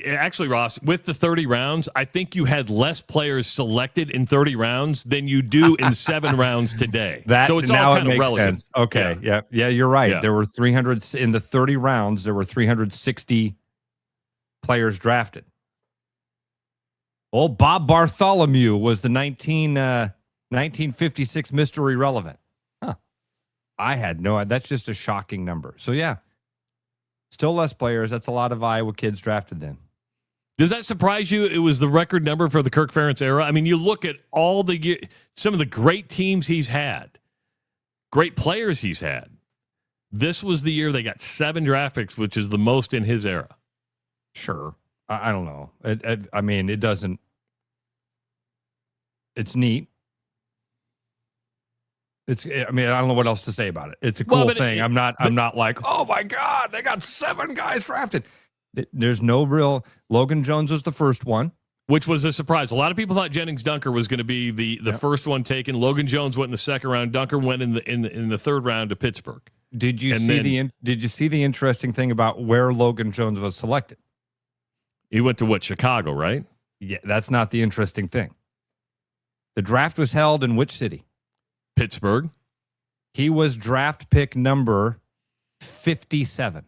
actually, Ross, with the 30 rounds, I think you had less players selected in 30 rounds than you do in 7 rounds today. So it's now all it kind of makes relative. sense. Okay, yeah, you're right. Yeah. There were 300 in the 30 rounds. There were 360 players drafted. Old Bob Bartholomew was the 1956 Mr. Irrelevant. I had no idea. That's just a shocking number. So, yeah, still less players. That's a lot of Iowa kids drafted then. Does that surprise you? It was the record number for the Kirk Ferentz era. I mean, you look at some of the great teams he's had, great players he's had. This was the year they got 7 draft picks, which is the most in his era. Sure. I don't know. I mean, it doesn't. It's neat. I mean, I don't know what else to say about it. It's a cool thing. I'm not like, oh my God, they got 7 guys drafted. There's no real. Logan Jones was the first one, which was a surprise. A lot of people thought Jennings Dunker was going to be the first one taken. Logan Jones went in the second round. Dunker went in the third round to Pittsburgh. Did you see the interesting thing about where Logan Jones was selected? He went to Chicago, right? Yeah, that's not the interesting thing. The draft was held in which city? Pittsburgh. He was draft pick number 57.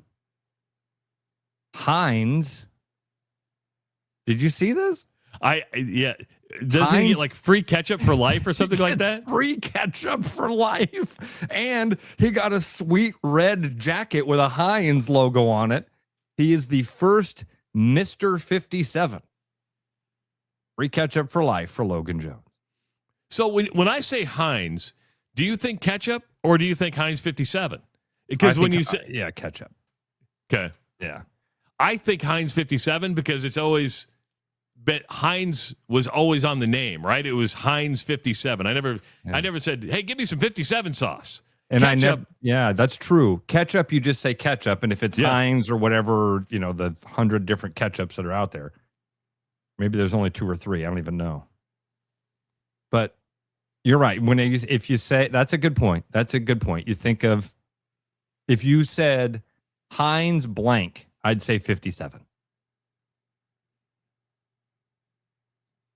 Hines. Did you see this? Doesn't he get like free ketchup for life or something like that? Free ketchup for life. And he got a sweet red jacket with a Heinz logo on it. He is the first Mr. 57. Free ketchup for life for Logan Jones. So when I say Heinz, do you think ketchup or do you think Heinz 57? Because when you say ketchup. Okay. Yeah. I think Heinz 57 because it's always been Heinz was always on the name, right? It was Heinz 57. I never said, "Hey, give me some 57 sauce." And ketchup. That's true. Ketchup, you just say ketchup, and if it's Heinz or whatever, the 100 different ketchups that are out there, maybe there's only 2 or 3. I don't even know. But you're right. If you say, that's a good point. That's a good point. You think of, if you said Heinz blank, I'd say 57.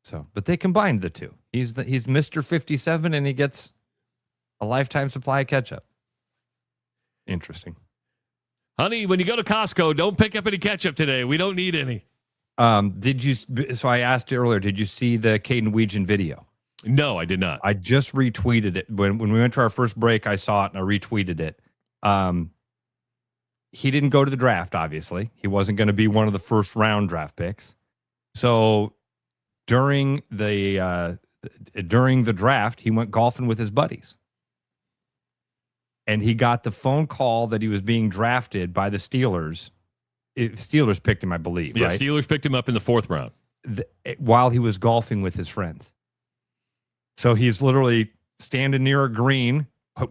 So, but they combined the two. He's Mr. 57 and he gets a lifetime supply of ketchup. Interesting. Honey, when you go to Costco, don't pick up any ketchup today. We don't need any. So I asked you earlier, did you see the Caden Weegan video? No, I did not. I just retweeted it. When we went to our first break, I saw it and I retweeted it. He didn't go to the draft, obviously. He wasn't going to be one of the first round draft picks. So during the draft, he went golfing with his buddies. And he got the phone call that he was being drafted by the Steelers. Steelers picked him, I believe. Yeah, right? Steelers picked him up in the 4th round. While he was golfing with his friends. So he's literally standing near a green,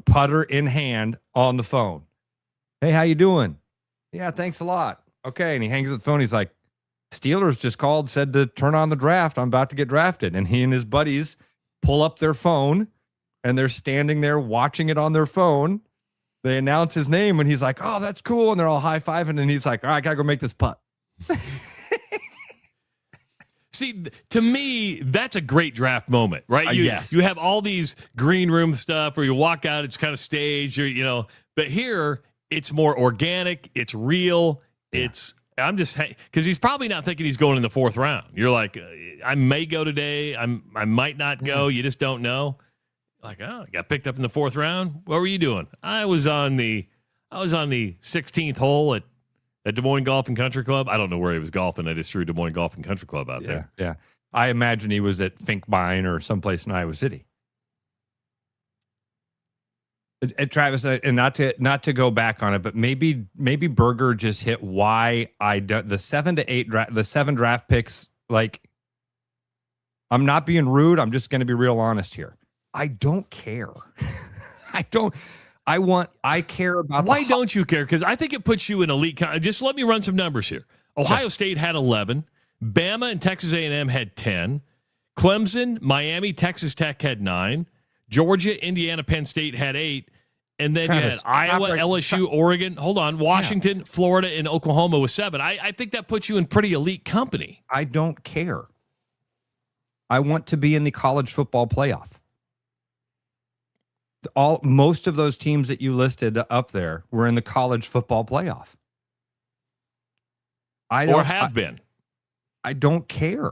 putter in hand, on the phone. Hey, how you doing? Yeah, thanks a lot. Okay, and he hangs up the phone. He's like, Steelers just called, said to turn on the draft. I'm about to get drafted. And he and his buddies pull up their phone, and they're standing there watching it on their phone. They announce his name, and he's like, oh, that's cool. And they're all high-fiving, and he's like, all right, I got to go make this putt. See, to me, that's a great draft moment, right? Yes. You have all these green room stuff where you walk out, it's kind of staged, but here it's more organic, it's real, I'm just, because he's probably not thinking he's going in the 4th round. You're like, I may go today, I might not go, you just don't know. Like, oh, I got picked up in the 4th round. What were you doing? I was on the 16th hole at Des Moines Golf and Country Club. I don't know where he was golfing. I just threw Des Moines Golf and Country Club out there. Yeah. I imagine he was at Finkbine or someplace in Iowa City. Travis, and not to go back on it, but maybe Berger just hit why the 7 to 8 the 7 draft picks. Like, I'm not being rude. I'm just going to be real honest here. I don't care. I care about. Why don't you care? Because I think it puts you in elite. Just let me run some numbers here. Ohio State had 11. Bama and Texas A&M had 10. Clemson, Miami, Texas Tech had 9. Georgia, Indiana, Penn State had 8. And then Travis, you had Iowa, right. LSU, Oregon. Hold on. Washington, Florida, and Oklahoma with 7. I think that puts you in pretty elite company. I don't care. I want to be in the college football playoff. Most of those teams that you listed up there were in the college football playoff. I don't care.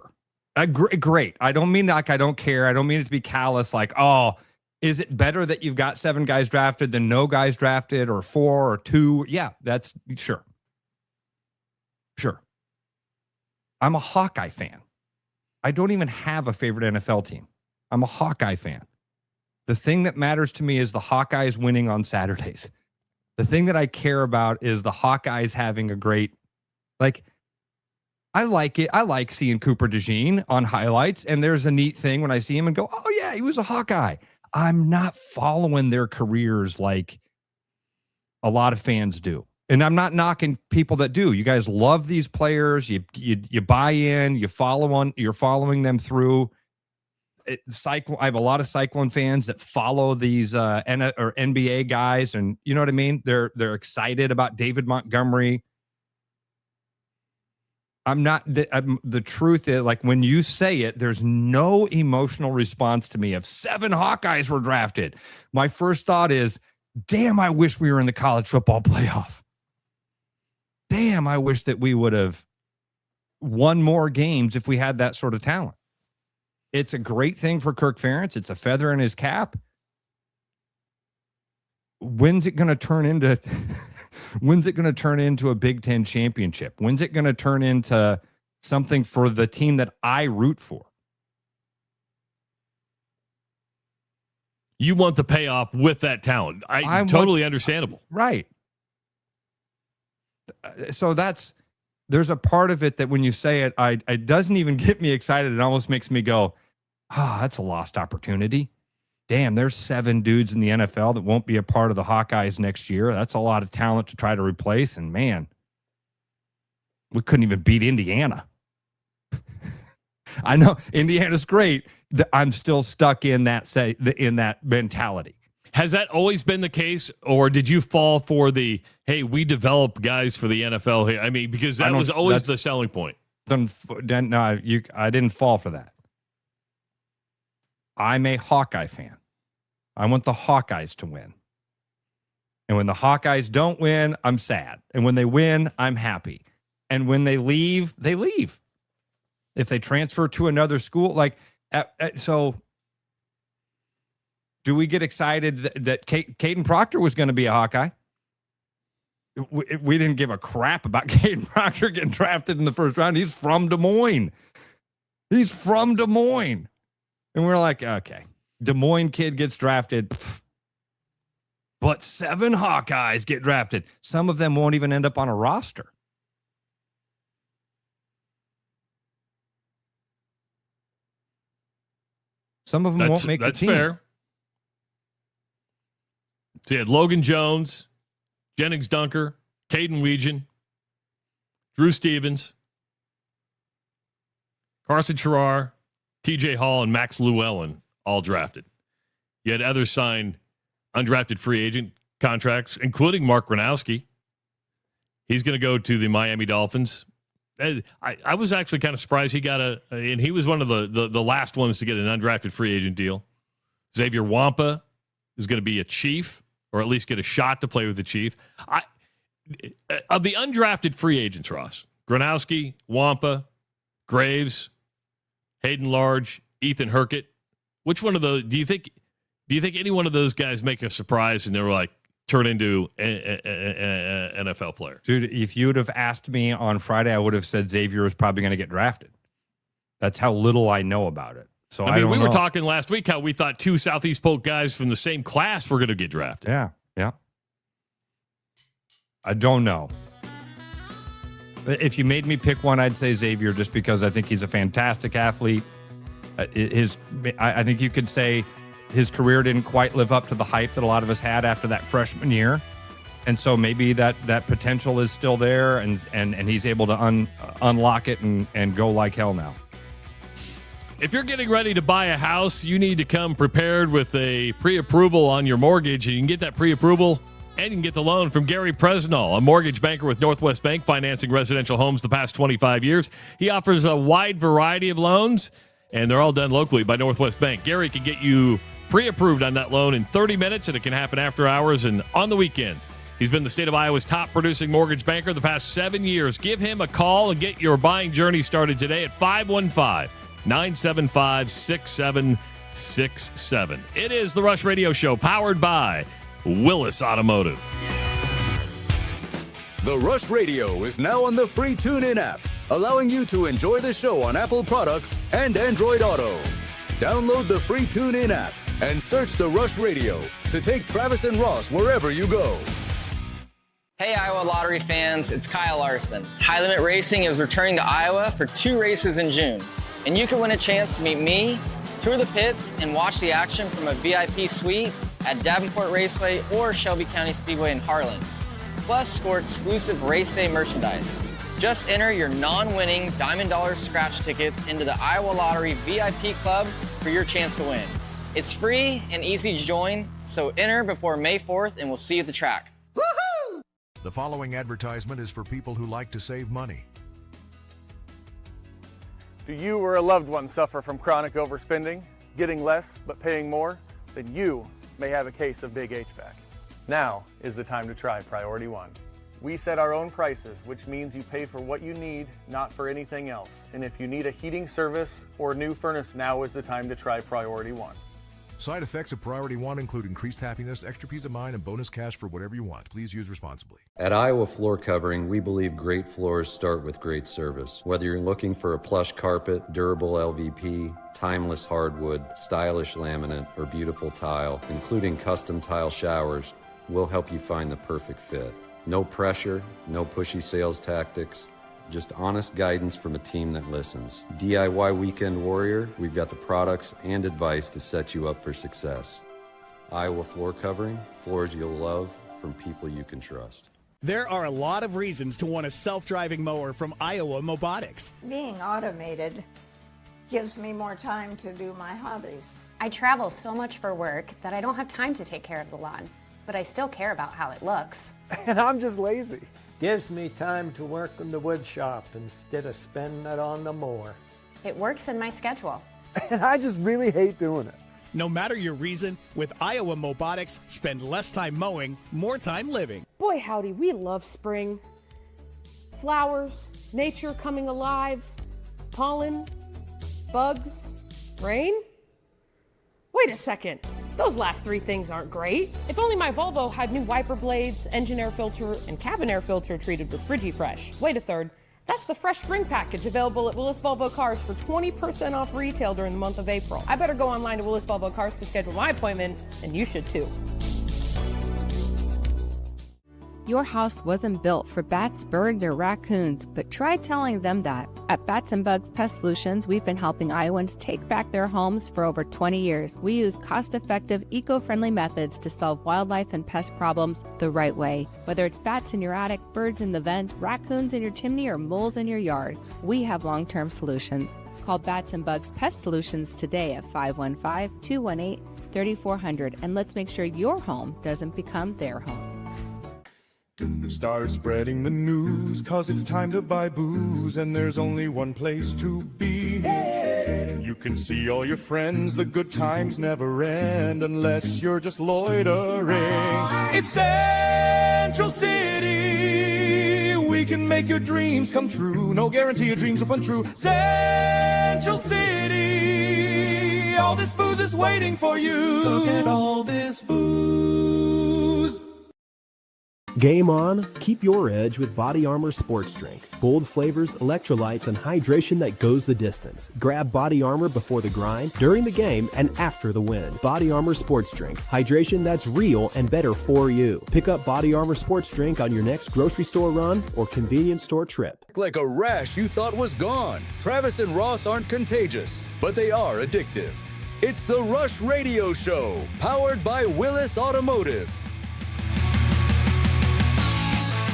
Great. I don't mean like I don't care. I don't mean it to be callous. Like, oh, is it better that you've got 7 guys drafted than no guys drafted, or 4 or 2? Yeah, that's sure. Sure. I'm a Hawkeye fan. I don't even have a favorite NFL team. I'm a Hawkeye fan. The thing that matters to me is the Hawkeyes winning on Saturdays. The thing that I care about is the Hawkeyes having a great, like, I like it. I like seeing Cooper DeJean on highlights, and there's a neat thing when I see him and go, oh, yeah, he was a Hawkeye. I'm not following their careers like a lot of fans do. And I'm not knocking people that do. You guys love these players. You buy in. You're following them through. I have a lot of Cyclone fans that follow these NBA guys, and you know what I mean. They're excited about David Montgomery. I'm not. The truth is, like, when you say it, there's no emotional response to me. If 7 Hawkeyes were drafted, my first thought is, damn, I wish we were in the college football playoff. Damn, I wish that we would have won more games if we had that sort of talent. It's a great thing for Kirk Ferentz. It's a feather in his cap. When's it going to turn into a Big Ten championship? When's it going to turn into something for the team that I root for? You want the payoff with that talent. Totally understandable. Right. So there's a part of it that when you say it, it doesn't even get me excited. It almost makes me go, that's a lost opportunity. Damn, there's 7 dudes in the NFL that won't be a part of the Hawkeyes next year. That's a lot of talent to try to replace. And man, we couldn't even beat Indiana. I know Indiana's great. I'm still stuck in that mentality. Has that always been the case, or did you fall for the, hey, we develop guys for the NFL here? I mean, because that was always the selling point. No, I didn't fall for that. I'm a Hawkeye fan. I want the Hawkeyes to win. And when the Hawkeyes don't win, I'm sad. And when they win, I'm happy. And when they leave, they leave. If they transfer to another school, so do we get excited that Caden Proctor was going to be a Hawkeye? We didn't give a crap about Caden Proctor getting drafted in the first round. He's from Des Moines. And we're like, okay, Des Moines kid gets drafted, but 7 Hawkeyes get drafted. Some of them won't even end up on a roster. Some of them won't make the team. That's fair. So you had Logan Jones, Jennings Dunker, Caden Weegan, Drew Stevens, Carson Terrar, TJ Hall, and Max Llewellyn all drafted. You had others sign undrafted free agent contracts, including Mark Gronowski. He's going to go to the Miami Dolphins. I was actually kind of surprised he got and he was one of the last ones to get an undrafted free agent deal. Xavier Wampa is going to be a Chief, or at least get a shot to play with the Chief. Of the undrafted free agents, Ross, Gronowski, Wampa, Graves, Hayden Large, Ethan Herkett, which one of those do you think any one of those guys make a surprise and they were like turn into an NFL player? Dude, if you would have asked me on Friday, I would have said Xavier was probably going to get drafted. That's how little I know about it. So I mean, we were talking last week how we thought 2 Southeast Polk guys from the same class were going to get drafted. Yeah. I don't know. If you made me pick one, I'd say Xavier, just because I think he's a fantastic athlete. I think you could say his career didn't quite live up to the hype that a lot of us had after that freshman year. And so maybe that potential is still there, and he's able to unlock it and go like hell now. If you're getting ready to buy a house, you need to come prepared with a pre-approval on your mortgage. And you can get that pre-approval and you can get the loan from Gary Presnall, a mortgage banker with Northwest Bank, financing residential homes the past 25 years. He offers a wide variety of loans, and they're all done locally by Northwest Bank. Gary can get you pre-approved on that loan in 30 minutes, and it can happen after hours and on the weekends. He's been the state of Iowa's top producing mortgage banker the past 7 years. Give him a call and get your buying journey started today at 515-975-6767. It is the Rush Radio Show, powered by Willis Automotive. The Rush Radio is now on the free TuneIn app, allowing you to enjoy the show on Apple products and Android Auto. Download the free TuneIn app and search the Rush Radio to take Travis and Ross wherever you go. Hey, Iowa Lottery fans, it's Kyle Larson. High Limit Racing is returning to Iowa for 2 races in June, and you can win a chance to meet me, tour the pits, and watch the action from a VIP suite at Davenport Raceway or Shelby County Speedway in Harlan. Plus, score exclusive race day merchandise. Just enter your non-winning Diamond Dollars scratch tickets into the Iowa Lottery VIP Club for your chance to win. It's free and easy to join, so enter before May 4th and we'll see you at the track. The following advertisement is for people who like to save money. Do you or a loved one suffer from chronic overspending, getting less but paying more? Then you may have a case of big HVAC. Now is the time to try Priority One. We set our own prices, which means you pay for what you need, not for anything else. And if you need a heating service or new furnace, now is the time to try Priority One. Side effects of Priority One include increased happiness, extra peace of mind, and bonus cash for whatever you want. Please use responsibly. At Iowa Floor Covering, we believe great floors start with great service. Whether you're looking for a plush carpet, durable LVP, timeless hardwood, stylish laminate, or beautiful tile, including custom tile showers, we'll help you find the perfect fit. No pressure, no pushy sales tactics, just honest guidance from a team that listens. DIY Weekend Warrior, we've got the products and advice to set you up for success. Iowa Floor Covering, floors you'll love from people you can trust. There are a lot of reasons to want a self-driving mower from Iowa Mobotics. Being automated gives me more time to do my hobbies. I travel so much for work that I don't have time to take care of the lawn, but I still care about how it looks. And I'm just lazy. Gives me time to work in the wood shop instead of spending it on the mower. It works in my schedule. And I just really hate doing it. No matter your reason, with Iowa Mobotics, spend less time mowing, more time living. Boy, howdy, we love spring. Flowers, nature coming alive, pollen, bugs, rain. Wait a second. Those last 3 things aren't great. If only my Volvo had new wiper blades, engine air filter, and cabin air filter treated with FrigiFresh. Wait a third. That's the Fresh Spring Package available at Willis Volvo Cars for 20% off retail during the month of April. I better go online to Willis Volvo Cars to schedule my appointment, and you should too. Your house wasn't built for bats, birds, or raccoons, but try telling them that. At Bats and Bugs Pest Solutions, we've been helping Iowans take back their homes for over 20 years. We use cost-effective, eco-friendly methods to solve wildlife and pest problems the right way. Whether it's bats in your attic, birds in the vents, raccoons in your chimney, or moles in your yard, we have long-term solutions. Call Bats and Bugs Pest Solutions today at 515-218-3400, and let's make sure your home doesn't become their home. Start spreading the news, 'cause it's time to buy booze, and there's only one place to be. You can see all your friends, the good times never end, unless you're just loitering. It's Central City, we can make your dreams come true. No guarantee your dreams will come true. Central City, all this booze is waiting for you. Look at all this booze. Game on, keep your edge with Body Armor Sports Drink. Bold flavors, electrolytes, and hydration that goes the distance. Grab Body Armor before the grind, during the game, and after the win. Body Armor Sports Drink. Hydration that's real and better for you. Pick up Body Armor Sports Drink on your next grocery store run or convenience store trip. Like a rash you thought was gone. Travis and Ross aren't contagious, but they are addictive. It's the Rush Radio Show, powered by Willis Automotive.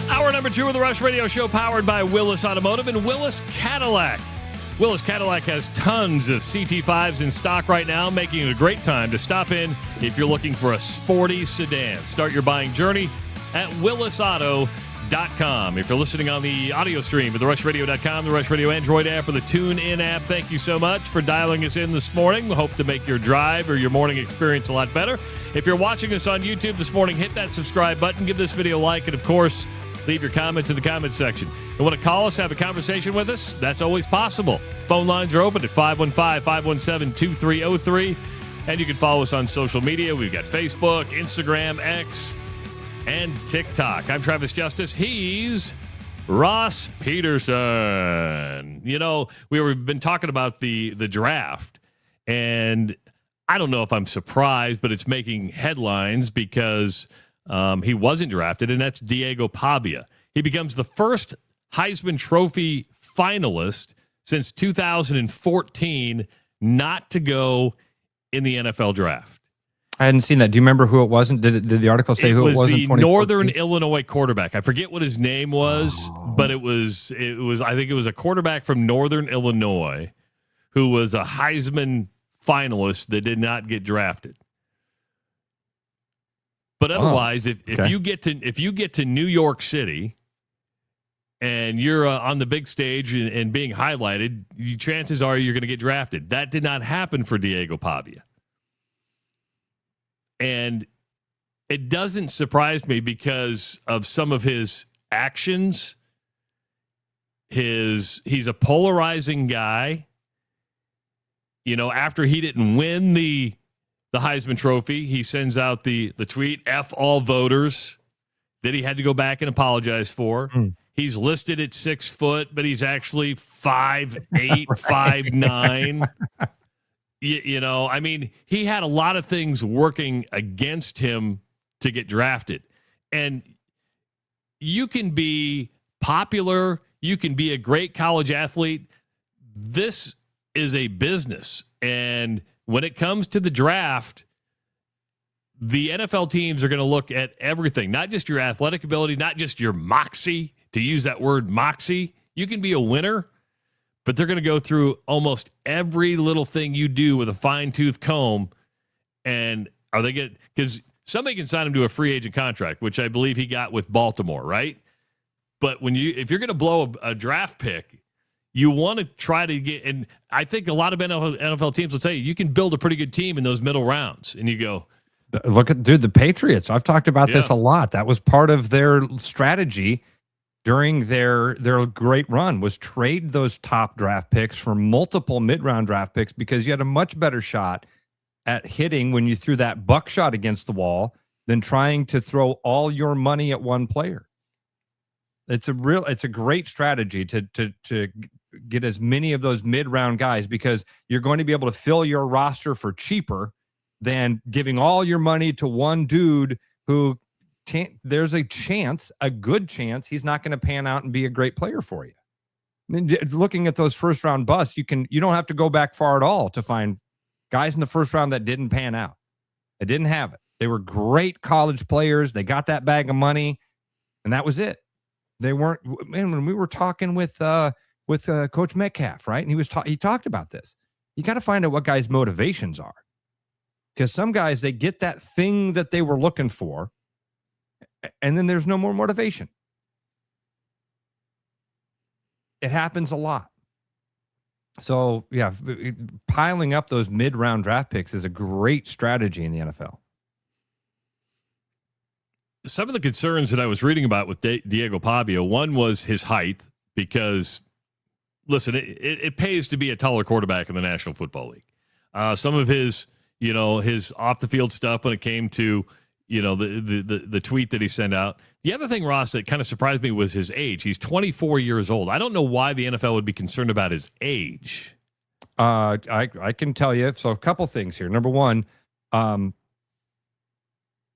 Hour number 2 of the Rush Radio Show, powered by Willis Automotive and Willis Cadillac. Willis Cadillac has tons of CT5s in stock right now, making it a great time to stop in if you're looking for a sporty sedan. Start your buying journey at willisauto.com. If you're listening on the audio stream at therushradio.com, the Rush Radio Android app, or the TuneIn app, thank you so much for dialing us in this morning. We hope to make your drive or your morning experience a lot better. If you're watching us on YouTube this morning, hit that subscribe button, give this video a like, and of course, leave your comments in the comment section. You want to call us, have a conversation with us? That's always possible. Phone lines are open at 515-517-2303. And you can follow us on social media. We've got Facebook, Instagram, X, and TikTok. I'm Travis Justice. He's Ross Peterson. You know, we've been talking about the draft, and I don't know if I'm surprised, but it's making headlines because he wasn't drafted, and that's Diego Pavia. He becomes the first Heisman Trophy finalist since 2014 not to go in the NFL draft. I hadn't seen that. Do you remember who it wasn't? Did the article say who it was? The Northern Illinois quarterback. I forget what his name was, but it was. I think it was a quarterback from Northern Illinois who was a Heisman finalist that did not get drafted. But otherwise, if you get to New York City and you're on the big stage and being highlighted, chances are you're going to get drafted. That did not happen for Diego Pavia. And it doesn't surprise me because of some of his actions. He's a polarizing guy. You know, after he didn't win the Heisman Trophy, he sends out the tweet, F all voters, that he had to go back and apologize for. He's listed at 6 foot, but he's actually 5'8", 5'9". You know, I mean, he had a lot of things working against him to get drafted. And you can be popular, you can be a great college athlete. This is a business. And when it comes to the draft, the NFL teams are going to look at everything, not just your athletic ability, not just your moxie, to use that word moxie. You can be a winner, but they're going to go through almost every little thing you do with a fine-tooth comb. And are they going to, because somebody can sign him to a free agent contract, which I believe he got with Baltimore, right? But if you're going to blow a draft pick, you want to try to get, and I think a lot of NFL teams will tell you can build a pretty good team in those middle rounds. And you go, look at, the Patriots. I've talked about this a lot. That was part of their strategy during their great run, was trade those top draft picks for multiple mid-round draft picks, because you had a much better shot at hitting when you threw that buckshot against the wall than trying to throw all your money at one player. It's a great strategy to get as many of those mid-round guys, because you're going to be able to fill your roster for cheaper than giving all your money to one dude who there's a good chance he's not going to pan out and be a great player for you. I mean, looking at those first round busts, you don't have to go back far at all to find guys in the first round that didn't pan out. They didn't have it. They were great college players. They got that bag of money, and that was it. They weren't. Man, when we were talking with Coach Metcalf, right, and he talked about this. You got to find out what guys' motivations are, because some guys, they get that thing that they were looking for, and then there's no more motivation. It happens a lot. So, yeah, piling up those mid-round draft picks is a great strategy in the NFL. Some of the concerns that I was reading about with Diego Pavia, one was his height, because, listen, it pays to be a taller quarterback in the National Football League. Some of his off-the-field stuff when it came to, the tweet that he sent out. The other thing, Ross, that kind of surprised me was his age. He's 24 years old. I don't know why the NFL would be concerned about his age. I can tell you. So a couple things here. Number one,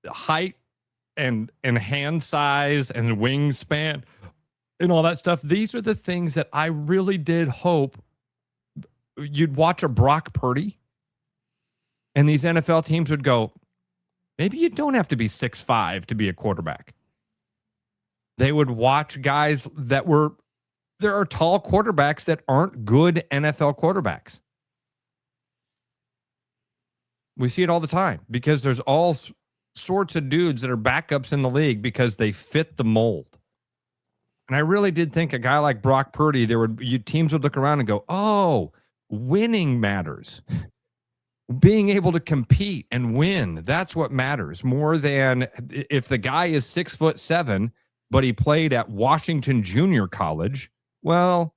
height and hand size and wingspan and all that stuff. These are the things that I really did hope you'd watch a Brock Purdy and these NFL teams would go, maybe you don't have to be 6'5" to be a quarterback. They would watch guys that were There are tall quarterbacks that aren't good NFL quarterbacks. We see it all the time because there's all sorts of dudes that are backups in the league because they fit the mold. And I really did think a guy like Brock Purdy, teams would look around and go, oh, winning matters. Being able to compete and win, that's what matters more than if the guy is 6'7", but he played at Washington Junior College. Well,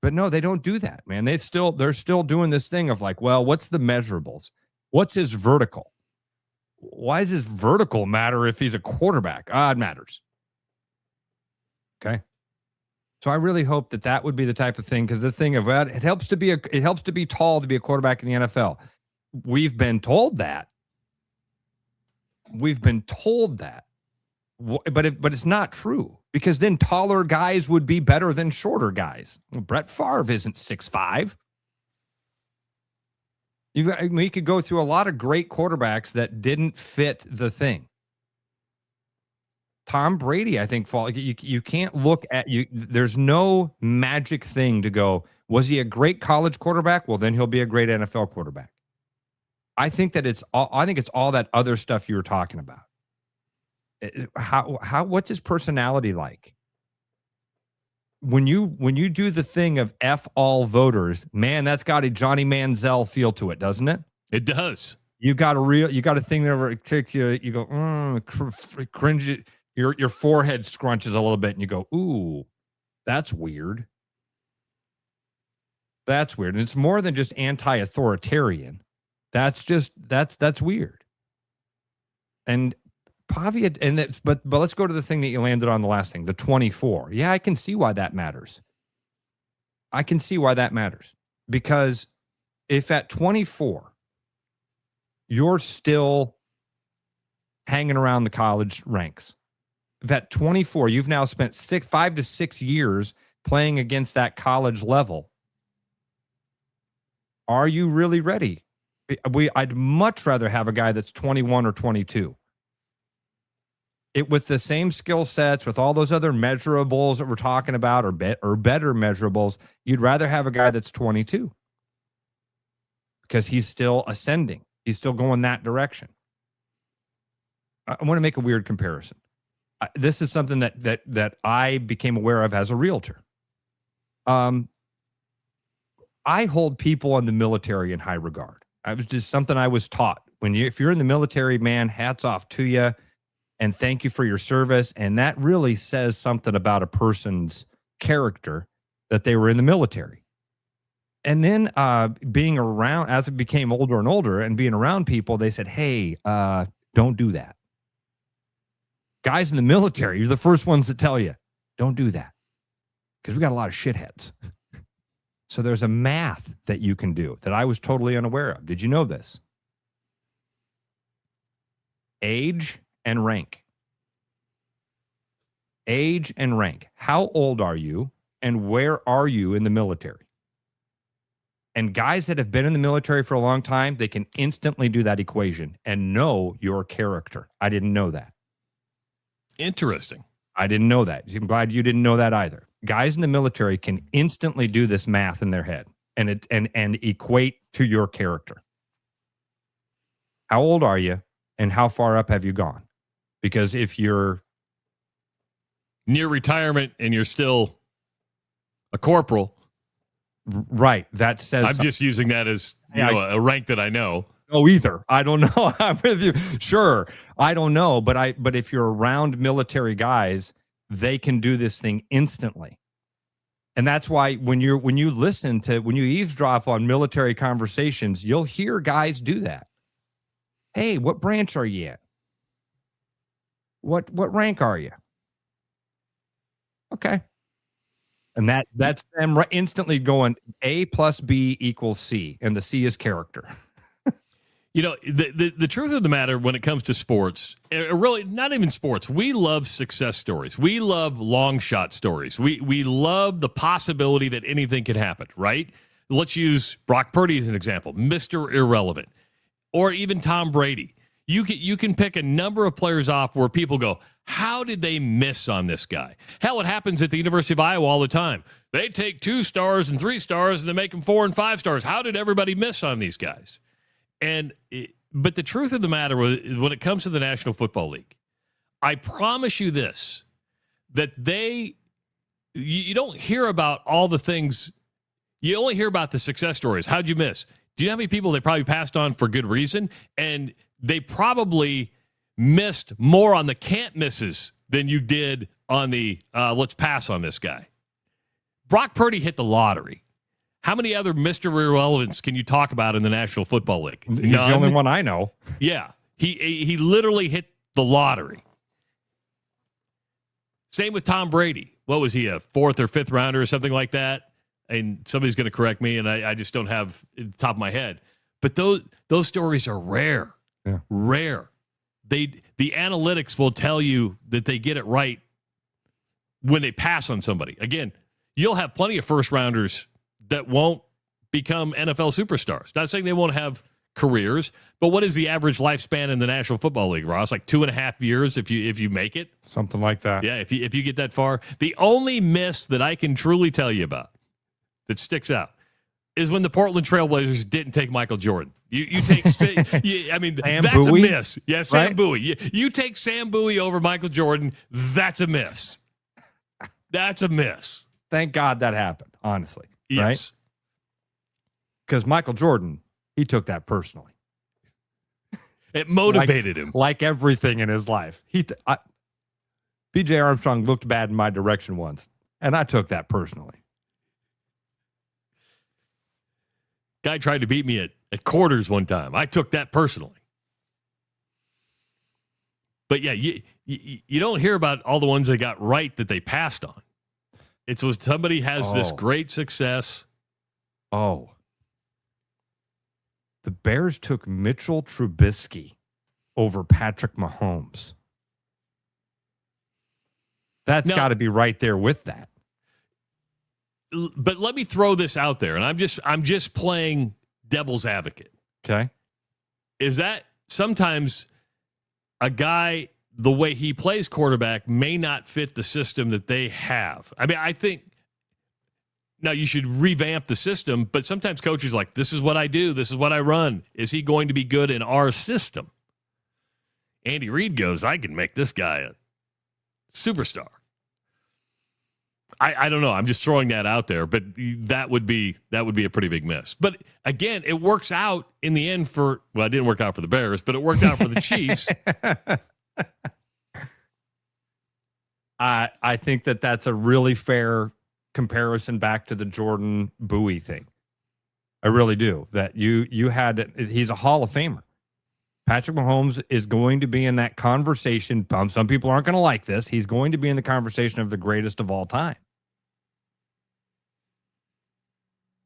but no, they don't do that, man. They're still doing this thing of like, well, what's the measurables? What's his vertical? Why does his vertical matter if he's a quarterback? It matters. Okay. So I really hope that would be the type of thing, because the thing of it helps to be tall to be a quarterback in the NFL. We've been told that. But it's not true, because then taller guys would be better than shorter guys. Well, Brett Favre isn't 6'5". We could go through a lot of great quarterbacks that didn't fit the thing. Tom Brady, I think, you can't look at you. There's no magic thing to go, was he a great college quarterback? Well, then he'll be a great NFL quarterback. I think it's all that other stuff you were talking about. What's his personality like? When you do the thing of F all voters, man, that's got a Johnny Manziel feel to it, doesn't it? It does. You got a thing there where it takes you go, cringe. Your forehead scrunches a little bit and you go, ooh, that's weird. That's weird. And it's more than just anti-authoritarian. That's weird. And Pavia, but let's go to the thing that you landed on, the last thing, the 24. Yeah, I can see why that matters. Because if at 24, you're still hanging around the college ranks, if at 24, you've now spent 5 to 6 years playing against that college level, are you really ready? I'd much rather have a guy that's 21 or 22. With the same skill sets, with all those other measurables that we're talking about, or better measurables, you'd rather have a guy that's 22 because he's still ascending. He's still going that direction. I want to make a weird comparison. This is something that I became aware of as a realtor. I hold people in the military in high regard. It was just something I was taught. If you're in the military, man, hats off to you. And thank you for your service. And that really says something about a person's character that they were in the military. And then being around, as it became older and older and being around people, they said, hey, don't do that. Guys in the military, you're the first ones to tell you, don't do that. Because we got a lot of shitheads. So there's a math that you can do that I was totally unaware of. Did you know this? Age and rank. Age and rank. How old are you and where are you in the military? And guys that have been in the military for a long time, they can instantly do that equation and know your character. I didn't know that. Interesting. I didn't know that. I'm glad you didn't know that either. Guys in the military can instantly do this math in their head and equate to your character. How old are you and how far up have you gone? Because if you're near retirement and you're still a corporal, right, that says I'm just using that as a rank that I know. No, either. I don't know. I'm with you. Sure, I don't know, but if you're around military guys, they can do this thing instantly. And that's why when you eavesdrop on military conversations, you'll hear guys do that. Hey, what branch are you in? What rank are you? Okay. And that's them instantly going A plus B equals C, and the C is character. You know, the truth of the matter when it comes to sports, really not even sports, we love success stories. We love long shot stories. We love the possibility that anything could happen, right? Let's use Brock Purdy as an example, Mr. Irrelevant, or even Tom Brady. You can pick a number of players off where people go, How did they miss on this guy? Hell, it happens at the University of Iowa all the time. They take 2 stars and 3 stars and they make them 4 and 5 stars. How did everybody miss on these guys? But the truth of the matter is, when it comes to the National Football League, I promise you this, that you don't hear about all the things. You only hear about the success stories. How'd you miss? Do you know how many people they probably passed on for good reason? And they probably missed more on the can't misses than you did on the let's pass on this guy. Brock Purdy hit the lottery. How many other Mr. Irrelevance can you talk about in the National Football League? He's the only one I know. Yeah. He literally hit the lottery. Same with Tom Brady. What was he, a 4th or 5th rounder or something like that? And somebody's going to correct me, and I just don't have it at the top of my head. But those stories are rare. Yeah. Rare. The analytics will tell you that they get it right when they pass on somebody. Again, you'll have plenty of first-rounders that won't become NFL superstars. Not saying they won't have careers, but what is the average lifespan in the National Football League, Ross? Like 2.5 years if you make it? Something like that. Yeah, if you get that far. The only miss that I can truly tell you about that sticks out is when the Portland Trailblazers didn't take Michael Jordan. You take, I mean, Sam that's Bowie? a miss. Yeah, Sam Right? Bowie. You take Sam Bowie over Michael Jordan, that's a miss. That's a miss. Thank God that happened, honestly. Yes. Right? Because Michael Jordan, he took that personally. It motivated him. Like everything in his life. B.J. Armstrong looked bad in my direction once, and I took that personally. Guy tried to beat me at quarters one time. I took that personally. But yeah, you don't hear about all the ones they got right that they passed on. It's when somebody has this great success. Oh. The Bears took Mitchell Trubisky over Patrick Mahomes. That's got to be right there with that. But let me throw this out there, and I'm just playing devil's advocate. Okay. Is that sometimes a guy, the way he plays quarterback, may not fit the system that they have. I mean, I think now you should revamp the system, but sometimes coaches are like, this is what I do, this is what I run. Is he going to be good in our system? Andy Reid goes, I can make this guy a superstar. I don't know. I'm just throwing that out there, but that would be a pretty big miss. But again, it works out in the end it didn't work out for the Bears, but it worked out for the Chiefs. I think that's a really fair comparison back to the Jordan Bowie thing. I really do. That he's a Hall of Famer. Patrick Mahomes is going to be in that conversation. Some people aren't going to like this. He's going to be in the conversation of the greatest of all time.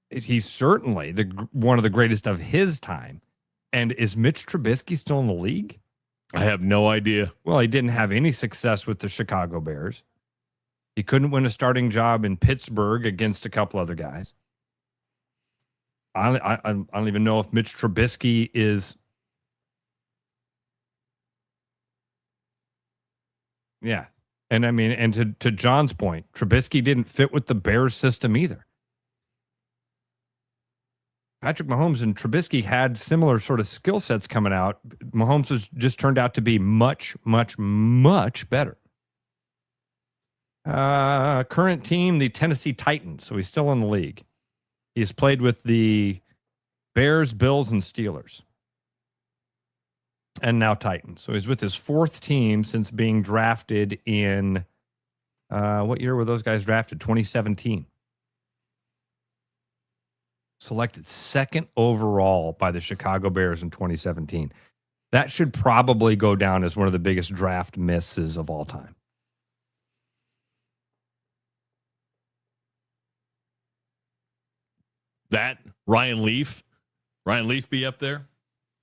He's certainly one of the greatest of his time. And is Mitch Trubisky still in the league? I have no idea. Well, he didn't have any success with the Chicago Bears. He couldn't win a starting job in Pittsburgh against a couple other guys. I don't even know if Mitch Trubisky is. Yeah. And I mean, and to John's point, Trubisky didn't fit with the Bears system either. Patrick Mahomes and Trubisky had similar sort of skill sets coming out. Mahomes was just turned out to be much, much, much better. Current team, the Tennessee Titans. So he's still in the league. He's played with the Bears, Bills, and Steelers. And now Titans. So he's with his 4th team since being drafted in, what year were those guys drafted? 2017. Selected 2nd overall by the Chicago Bears in 2017. That should probably go down as one of the biggest draft misses of all time. That Ryan Leaf be up there?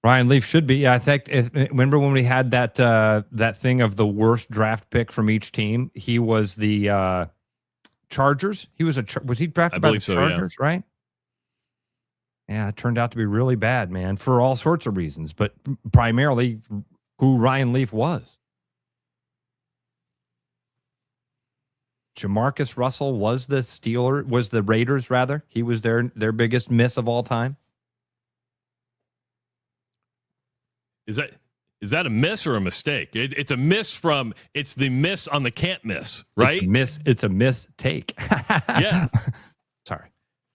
Ryan Leaf should be. I think. Remember when we had that thing of the worst draft pick from each team? He was the Chargers. Was he drafted by the Chargers? Yeah. Right. Yeah, it turned out to be really bad, man, for all sorts of reasons, but primarily who Ryan Leaf was. Jamarcus Russell was the Raiders rather. He was their biggest miss of all time. Is that a miss or a mistake? It's a miss from, it's the miss on the can't miss, right? It's a mistake. Yeah. Sorry.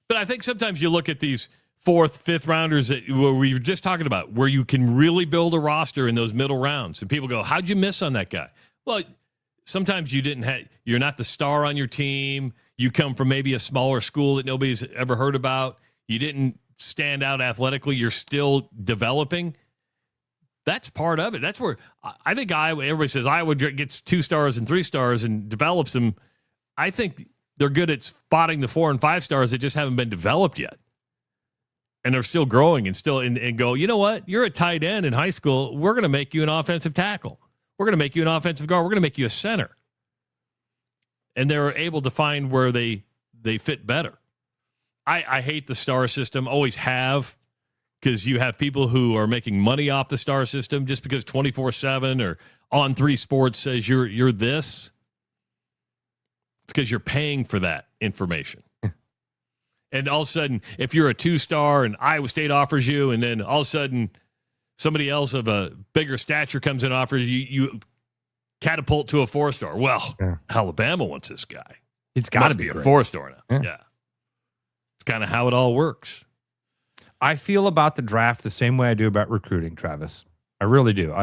But I think sometimes you look at these fourth, fifth rounders that where we were just talking about, where you can really build a roster in those middle rounds. And people go, how'd you miss on that guy? Well, sometimes you're not the star on your team. You come from maybe a smaller school that nobody's ever heard about. You didn't stand out athletically. You're still developing. That's part of it. That's where I think everybody says Iowa gets 2 stars and 3 stars and develops them. I think they're good at spotting the 4 and 5 stars that just haven't been developed yet. And they're still growing and go, you know what? You're a tight end in high school. We're going to make you an offensive tackle. We're going to make you an offensive guard. We're going to make you a center. And they're able to find where they fit better. I hate the star system, always have, because you have people who are making money off the star system just because 24/7 or On 3 Sports says you're this. It's because you're paying for that information. And all of a sudden, if you're a 2-star and Iowa State offers you, and then all of a sudden somebody else of a bigger stature comes in and offers you catapult to a 4-star. Well, Alabama wants this guy. It's got to be a great. 4-star now. Yeah. Yeah. It's kind of how it all works. I feel about the draft the same way I do about recruiting, Travis. I really do.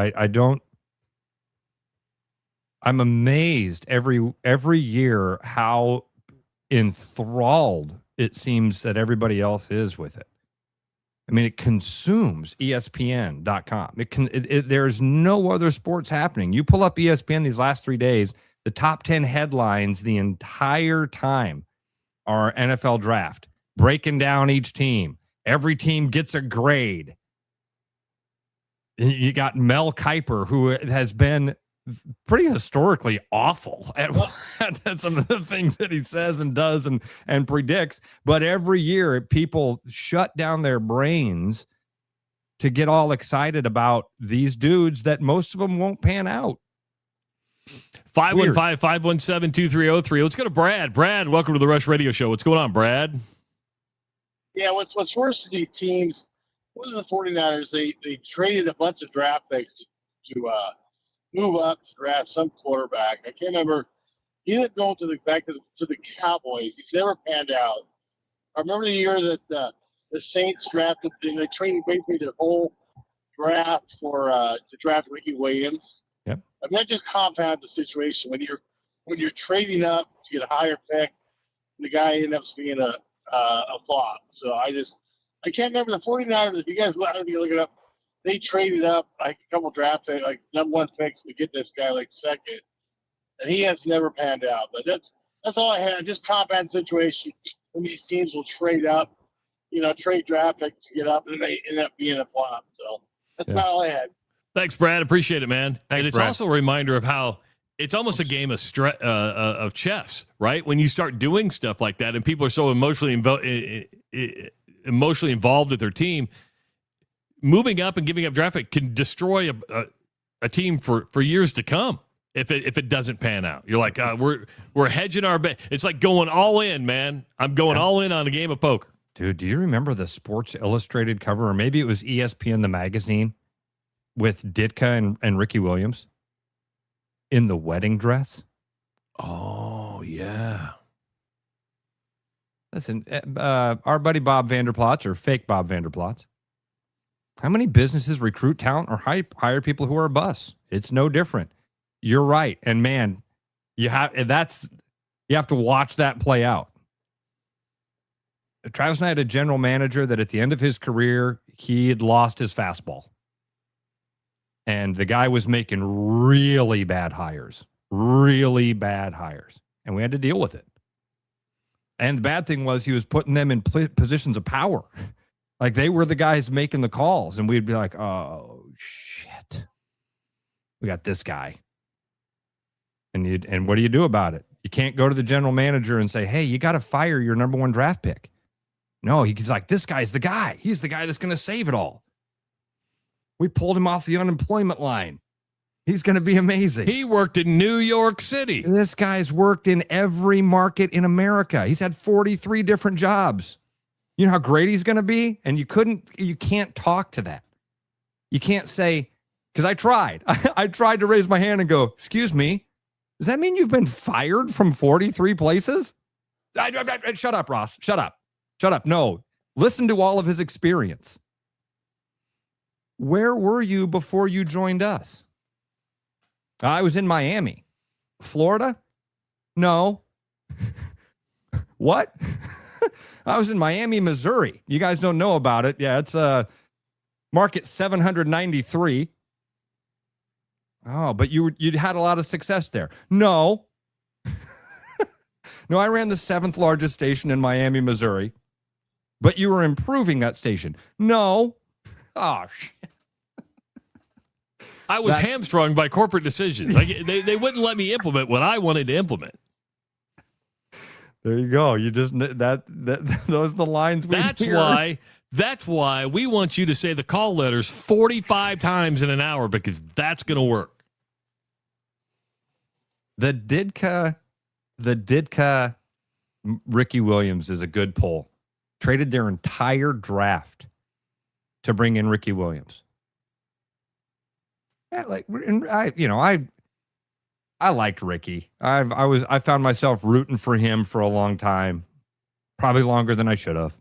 I'm amazed every year how enthralled it seems that everybody else is with it. I mean, it consumes ESPN.com. There's no other sports happening. You pull up ESPN these last 3 days, the top 10 headlines the entire time are NFL draft, breaking down each team. Every team gets a grade. You got Mel Kiper, who has been pretty historically awful at some of the things that he says and does and predicts. But every year, people shut down their brains to get all excited about these dudes that most of them won't pan out. 515-517-2303. Let's go to Brad. Brad, welcome to the Rush Radio Show. What's going on, Brad? Yeah, what's worse than the teams, one of the 49ers, they traded a bunch of draft picks to move up to draft some quarterback. I can't remember. He didn't go back to the Cowboys. He's never panned out. I remember the year that the Saints drafted, and they traded basically their whole draft to draft Ricky Williams. Yep. I mean, that just compounds the situation when you're trading up to get a higher pick. The guy ended up being a flop. So I can't remember the 49ers. If you guys look it up, they traded up like a couple drafts, like number 1 picks to get this guy like second, and he has never panned out. But that's all I had. Just compound situation when these teams will trade up, trade draft picks to get up, and they end up being a flop. So that's about all I had. Thanks, Brad. Appreciate it, man. Thanks, and it's Brad. also a reminder of how it's almost a game of chess, right? When you start doing stuff like that, and people are so emotionally involved with their team, moving up and giving up draft pick can destroy a team for years to come if it doesn't pan out. You're like, we're hedging our bet. It's like going all in, man. I'm going all in on a game of poker. Dude, do you remember the Sports Illustrated cover, or maybe it was ESPN, the magazine, with Ditka and Ricky Williams in the wedding dress? Oh, yeah. Listen, our buddy Bob Vanderplots, or fake Bob Vanderplots, how many businesses recruit talent or hire people who are a bus? It's no different. You're right. And man, you have to watch that play out. Travis and I had a general manager that at the end of his career, he had lost his fastball. And the guy was making really bad hires. And we had to deal with it. And the bad thing was he was putting them in positions of power. Like they were the guys making the calls. And we'd be like, oh, shit. We got this guy. And what do you do about it? You can't go to the general manager and say, hey, you got to fire your number 1 draft pick. No, he's like, this guy's the guy. He's the guy that's going to save it all. We pulled him off the unemployment line. He's going to be amazing. He worked in New York City. This guy's worked in every market in America. He's had 43 different jobs. You know how great he's going to be? And you can't talk to that. You can't say, because I tried. I tried to raise my hand and go, excuse me, does that mean you've been fired from 43 places? Shut up, Ross. Shut up. Shut up. No. Listen to all of his experience. Where were you before you joined us? I was in Miami. Florida? No. What? I was in Miami, Missouri. You guys don't know about it. Yeah, it's market 793. Oh, but you'd had a lot of success there. No. No, I ran the 7th largest station in Miami, Missouri. But you were improving that station. No. Oh, shit. I was hamstrung by corporate decisions. They wouldn't let me implement what I wanted to implement. There you go. You just those are the lines we hear. That's why we want you to say the call letters 45 times in an hour, because that's going to work. The Ditka Ricky Williams is a good poll. Traded their entire draft to bring in Ricky Williams. Yeah, I liked Ricky. I found myself rooting for him for a long time, probably longer than I should have.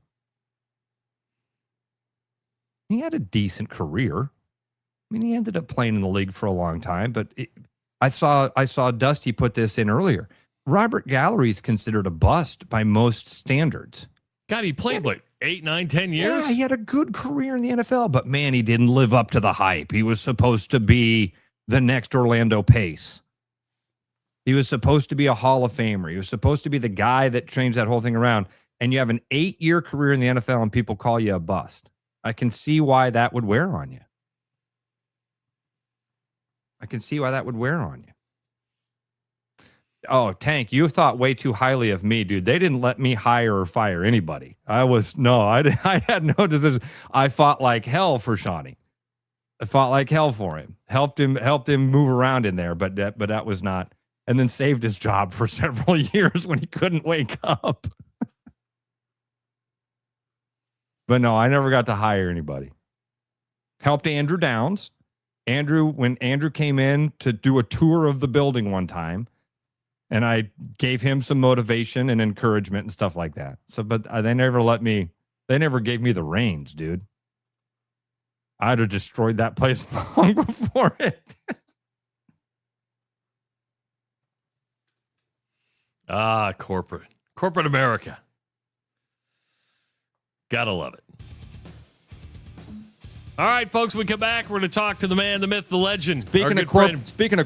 He had a decent career. I mean, he ended up playing in the league for a long time, but I saw Dusty put this in earlier. Robert Gallery is considered a bust by most standards. God, he played, 8, 9, 10 years? Yeah, he had a good career in the NFL, but man, he didn't live up to the hype. He was supposed to be the next Orlando Pace. He was supposed to be a Hall of Famer. He was supposed to be the guy that changed that whole thing around. And you have an 8-year career in the NFL and people call you a bust. I can see why that would wear on you. Oh, Tank, you thought way too highly of me, dude. They didn't let me hire or fire anybody. I had no decision. I fought like hell for Shawnee. I fought like hell for him. Helped him move around in there, but that was not. And then saved his job for several years when he couldn't wake up. But no, I never got to hire anybody. Helped Andrew Downs. When Andrew came in to do a tour of the building one time, and I gave him some motivation and encouragement and stuff like that. So, but they never gave me the reins, dude. I'd have destroyed that place long before it. Corporate America. Gotta love it. All right, folks, we come back. We're going to talk to the man, the myth, the legend. Speaking of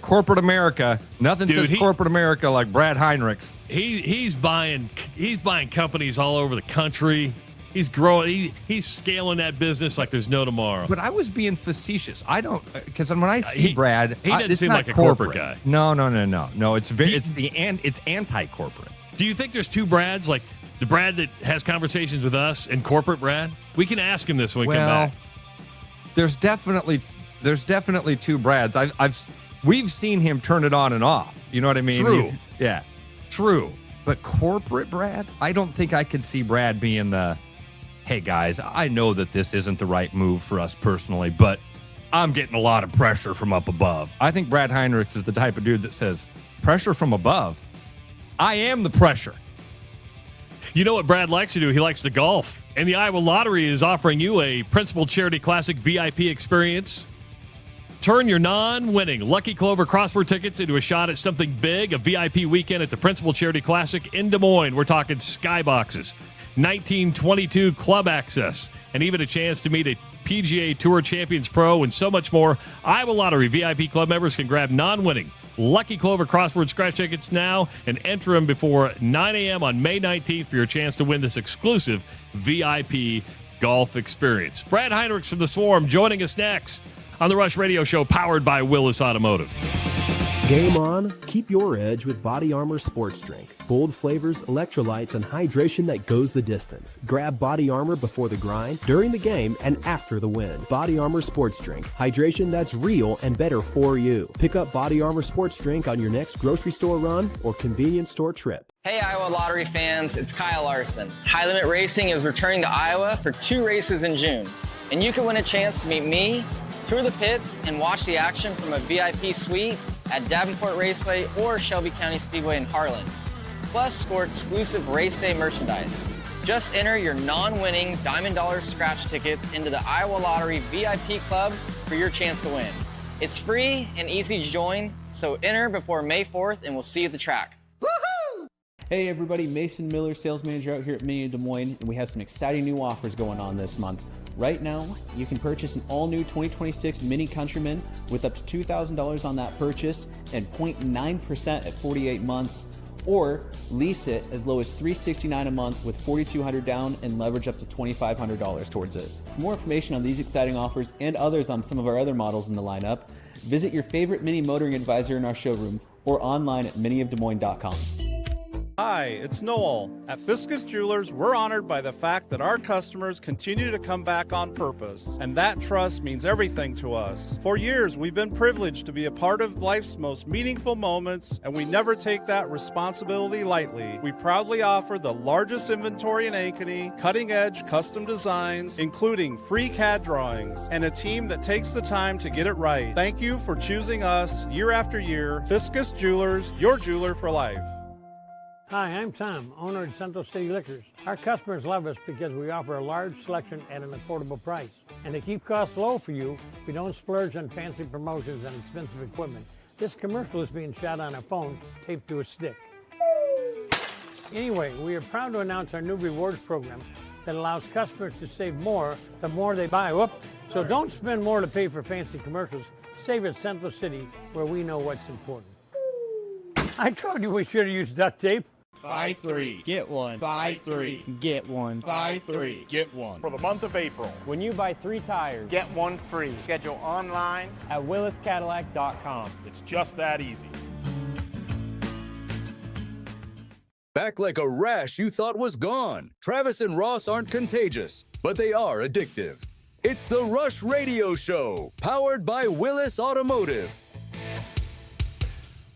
corporate America, nothing says corporate America like Brad Heinrichs. He's buying companies all over the country. He's growing. He's scaling that business like there's no tomorrow. But I was being facetious. I don't, because when I see Brad, he doesn't seem like a corporate guy. No. It's anti-corporate. Do you think there's two Brads, like the Brad that has conversations with us and corporate Brad? We can ask him this when we come back. There's definitely two Brads. We've seen him turn it on and off. You know what I mean? True. True. But corporate Brad, I don't think I could see Brad being the, hey guys, I know that this isn't the right move for us personally, but I'm getting a lot of pressure from up above. I think Brad Heinrichs is the type of dude that says, pressure from above? I am the pressure. You know what Brad likes to do? He likes to golf. And the Iowa Lottery is offering you a Principal Charity Classic VIP experience. Turn your non-winning Lucky Clover crossword tickets into a shot at something big, a VIP weekend at the Principal Charity Classic in Des Moines. We're talking skyboxes, 1922 club access, and even a chance to meet a PGA Tour Champions Pro and so much more. Iowa Lottery VIP club members can grab non-winning Lucky Clover crossword scratch tickets now and enter them before 9 a.m. on May 19th for your chance to win this exclusive VIP golf experience. Brad Heinrichs from The Swarm joining us next on the Rush Radio Show, powered by Willis Automotive. Game on, keep your edge with Body Armor Sports Drink. Bold flavors, electrolytes, and hydration that goes the distance. Grab Body Armor before the grind, during the game, and after the win. Body Armor Sports Drink. Hydration that's real and better for you. Pick up Body Armor Sports Drink on your next grocery store run or convenience store trip. Hey Iowa Lottery fans, it's Kyle Larson. High Limit Racing is returning to Iowa for 2 races in June. And you can win a chance to meet me, tour the pits, and watch the action from a VIP suite at Davenport Raceway or Shelby County Speedway in Harlan. Plus, score exclusive race day merchandise. Just enter your non-winning Diamond Dollars scratch tickets into the Iowa Lottery VIP Club for your chance to win. It's free and easy to join, so enter before May 4th and we'll see you at the track. Hey everybody, Mason Miller, sales manager out here at Mini Des Moines, and we have some exciting new offers going on this month. Right now, you can purchase an all-new 2026 Mini Countryman with up to $2,000 on that purchase and 0.9% at 48 months, or lease it as low as $369 a month with $4,200 down and leverage up to $2,500 towards it. For more information on these exciting offers and others on some of our other models in the lineup, visit your favorite Mini motoring advisor in our showroom or online at miniofdesmoines.com. Hi, it's Noel. At Fiscus Jewelers, we're honored by the fact that our customers continue to come back on purpose, and that trust means everything to us. For years, we've been privileged to be a part of life's most meaningful moments, and we never take that responsibility lightly. We proudly offer the largest inventory in Ankeny, cutting-edge custom designs, including free CAD drawings, and a team that takes the time to get it right. Thank you for choosing us year after year. Fiscus Jewelers, your jeweler for life. Hi, I'm Tom, owner of Central City Liquors. Our customers love us because we offer a large selection at an affordable price. And to keep costs low for you, we don't splurge on fancy promotions and expensive equipment. This commercial is being shot on a phone taped to a stick. Anyway, we are proud to announce our new rewards program that allows customers to save more the more they buy. So don't spend more to pay for fancy commercials. Save at Central City, where we know what's important. I told you we should have used duct tape. Buy 3, get 1. Buy 3, get 1. Buy 3, get 1. For the month of April. When you buy 3 tires, Get 1 free. Schedule online. at williscadillac.com. It's just that easy. Back like a rash you thought was gone. Travis and Ross aren't contagious, but they are addictive. It's the Rush Radio Show, powered by Willis Automotive.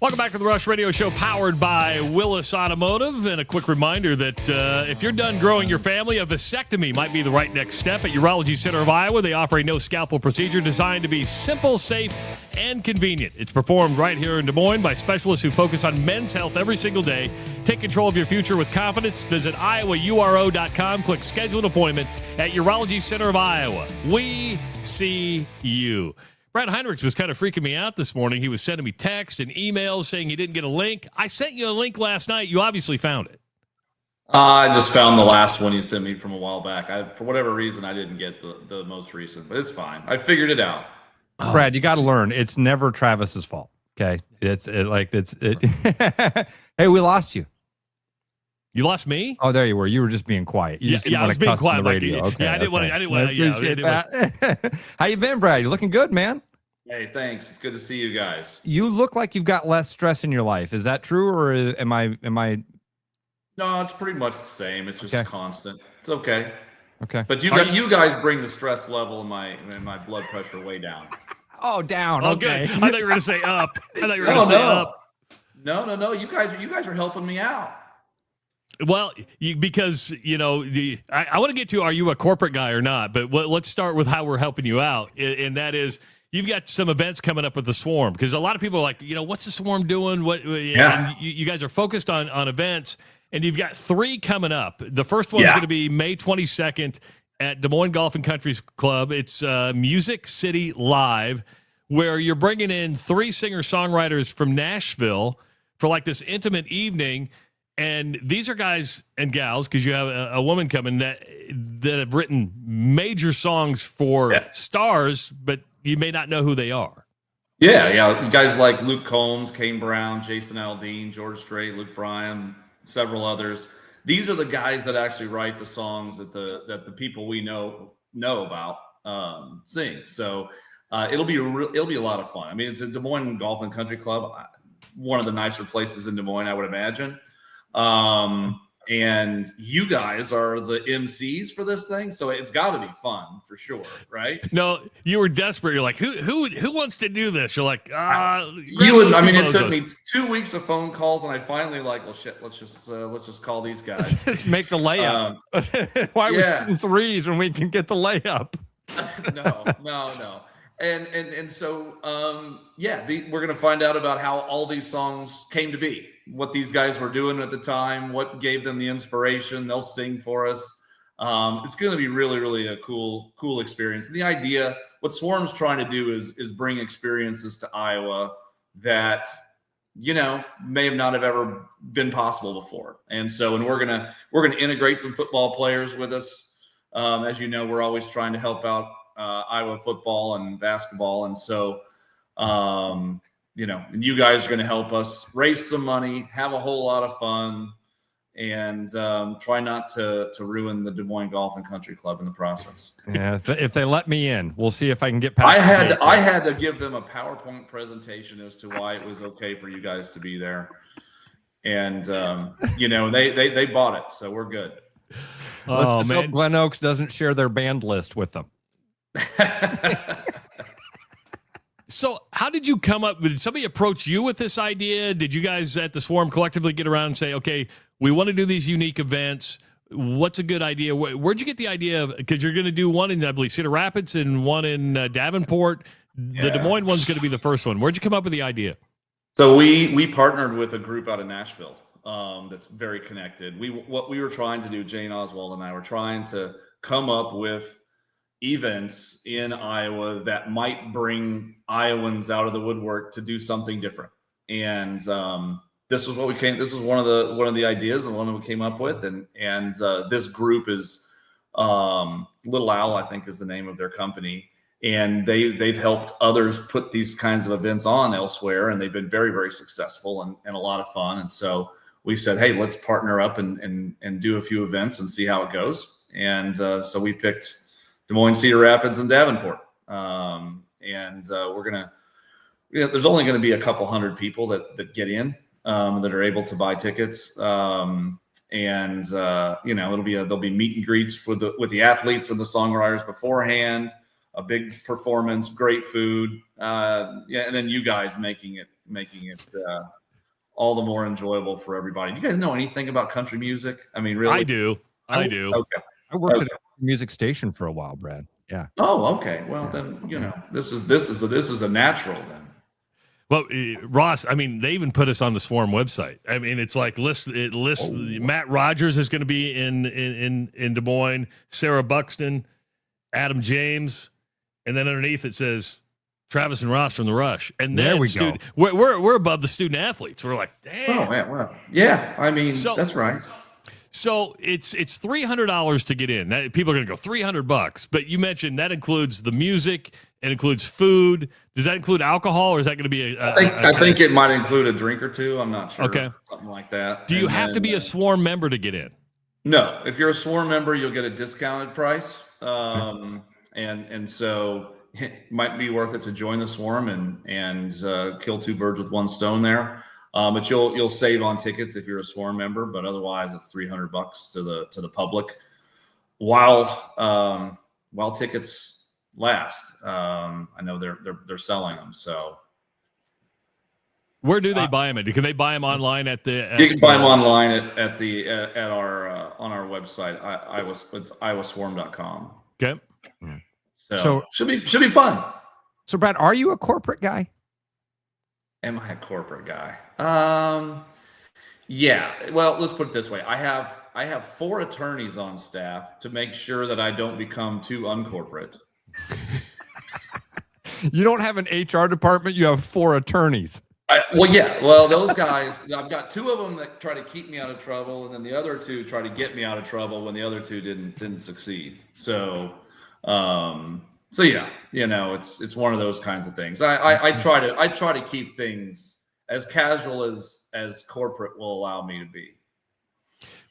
Welcome back to the Rush Radio Show, powered by Willis Automotive. And a quick reminder that if you're done growing your family, a vasectomy might be the right next step. At Urology Center of Iowa, they offer a no-scalpel procedure designed to be simple, safe, and convenient. It's performed right here in Des Moines by specialists who focus on men's health every single day. Take control of your future with confidence. Visit iowauro.com. Click Schedule an Appointment at Urology Center of Iowa. We see you. Brad Heinrichs was kind of freaking me out this morning. He was sending me texts and emails saying he didn't get a link. I sent you a link last night. You obviously found it. I just found the last one you sent me from a while back. For whatever reason, I didn't get the most recent, but it's fine. I figured it out. Brad, you got to learn. It's never Travis's fault. Okay, Hey, we lost you. You lost me? Oh, there you were. You were just being quiet. You just didn't I want was to being cuss quiet. on the radio. Like, okay, I didn't want to. How you been, Brad? You looking good, man? Hey, thanks. It's good to see you guys. You look like you've got less stress in your life. Is that true, or am I? No, it's pretty much the same. It's just constant. It's okay. Okay. But you guys bring the stress level and my blood pressure way down. Oh, down. Oh, okay. good. I thought you were going to say up. No. You guys are helping me out. Well, because, I want to get to, are you a corporate guy or not? But let's start with how we're helping you out. And that is, you've got some events coming up with the Swarm. Because a lot of people are like, what's the Swarm doing? And you guys are focused on events. And you've got 3 coming up. The first one's going to be May 22nd at Des Moines Golf and Country Club. It's Music City Live, where you're bringing in 3 singer-songwriters from Nashville for like this intimate evening. And these are guys and gals, because you have a woman coming that have written major songs for stars, but you may not know who they are. Yeah. You guys like Luke Combs, Kane Brown, Jason Aldean, George Strait, Luke Bryan, several others. These are the guys that actually write the songs that the people we know about sing. So it'll be a lot of fun. I mean, it's a Des Moines Golf and Country Club. one of the nicer places in Des Moines, I would imagine. And you guys are the MCs for this thing, so it's got to be fun for sure, right? No, you were desperate. You're like, who wants to do this? You're like, it took me 2 weeks of phone calls, and I finally well, shit, let's just call these guys. Just make the layup. Why are we shooting threes when we can get the layup? No. And so, we're going to find out about how all these songs came to be, what these guys were doing at the time, what gave them the inspiration. They'll sing for us. It's going to be really, really a cool experience. And the idea, what Swarm's trying to do is bring experiences to Iowa that, may have not have ever been possible before. And so, we're going to integrate some football players with us. As you know, we're always trying to help out Iowa football and basketball. And so, and you guys are going to help us raise some money, have a whole lot of fun, and try not to ruin the Des Moines Golf and Country Club in the process. Yeah, if they let me in, we'll see if I can get past. I had to give them a PowerPoint presentation as to why it was okay for you guys to be there. And, they bought it, so we're good. Let's just hope Glen Oaks doesn't share their band list with them. So how did you come up with, did somebody approach you with this idea? Did you guys at the Swarm collectively get around and say, okay, we want to do these unique events. What's a good idea? Where'd you get the idea of, because you're going to do one in, I believe, Cedar Rapids and one in Davenport. Yeah. The Des Moines one's going to be the first one. Where'd you come up with the idea? So we partnered with a group out of Nashville that's very connected. What we were trying to do, Jane Oswald and I were trying to come up with events in Iowa that might bring Iowans out of the woodwork to do something different. And this was one of the ideas and one that we came up with. And this group is Little Owl, I think is the name of their company. And they've helped others put these kinds of events on elsewhere. And they've been very, very successful and a lot of fun. And so we said, hey, let's partner up and do a few events and see how it goes. And so we picked Des Moines, Cedar Rapids, and Davenport. There's only going to be a couple hundred people that get in, that are able to buy tickets. There'll be meet and greets with the athletes and the songwriters beforehand, a big performance, great food. And then you guys making it all the more enjoyable for everybody. Do you guys know anything about country music? I mean, really? I do. Okay. I worked at a music station for a while, Brad. Yeah. Oh, okay. Well, then, this is a natural then. Well, Ross, I mean, they even put us on the Swarm website. I mean, it's like it lists Matt Rogers is going to be in Des Moines, Sarah Buxton, Adam James, and then underneath it says Travis and Ross from the Rush. And then there we go. We're above the student athletes. We're like, damn. Oh, man, well, yeah. I mean, that's right. So it's $300 to get in. People are going to go $300, but you mentioned that includes the music, it includes food. Does that include alcohol, or is that going to be I think it might include a drink or two. I'm not sure. Okay, something like that. Do you have to be a Swarm member to get in? No, if you're a Swarm member, you'll get a discounted price, and so it might be worth it to join the Swarm and kill two birds with one stone there. But you'll save on tickets if you're a Swarm member, but otherwise it's $300 to the public while tickets last. I know they're selling them. So where do they buy them at? Can they buy them online you can buy them online at our on our website. It's iowaswarm.com. Okay. So should be fun. So Brad, are you a corporate guy? Am I a corporate guy? Yeah. Well, let's put it this way. I have 4 attorneys on staff to make sure that I don't become too uncorporate. You don't have an HR department. You have 4 attorneys. Well, those guys, I've got 2 of them that try to keep me out of trouble, and then the other 2 try to get me out of trouble when the other 2 didn't succeed. So yeah, it's one of those kinds of things. I try to keep things as casual as corporate will allow me to be.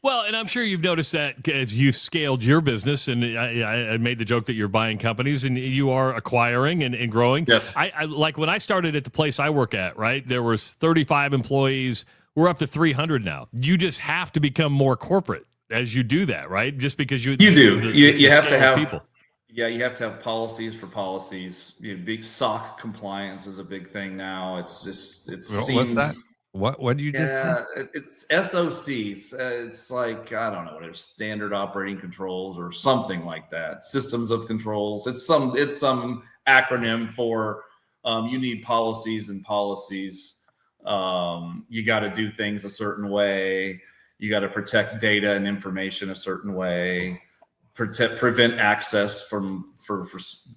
Well, and I'm sure you've noticed that as you scaled your business, and I made the joke that you're buying companies and you are acquiring and growing. Yes. I like when I started at the place I work at, right? There was 35 employees. We're up to 300 now. You just have to become more corporate as you do that, right? Just because you do. You have to have people. Yeah, you have to have policies for policies. Big SOC compliance is a big thing now. It's just What's that? What do you just say? It's SOCs. It's like, I don't know what it's standard operating controls or something like that. Systems of controls. It's some acronym for you need policies and policies. You got to do things a certain way. You got to protect data and information a certain way. Prevent access for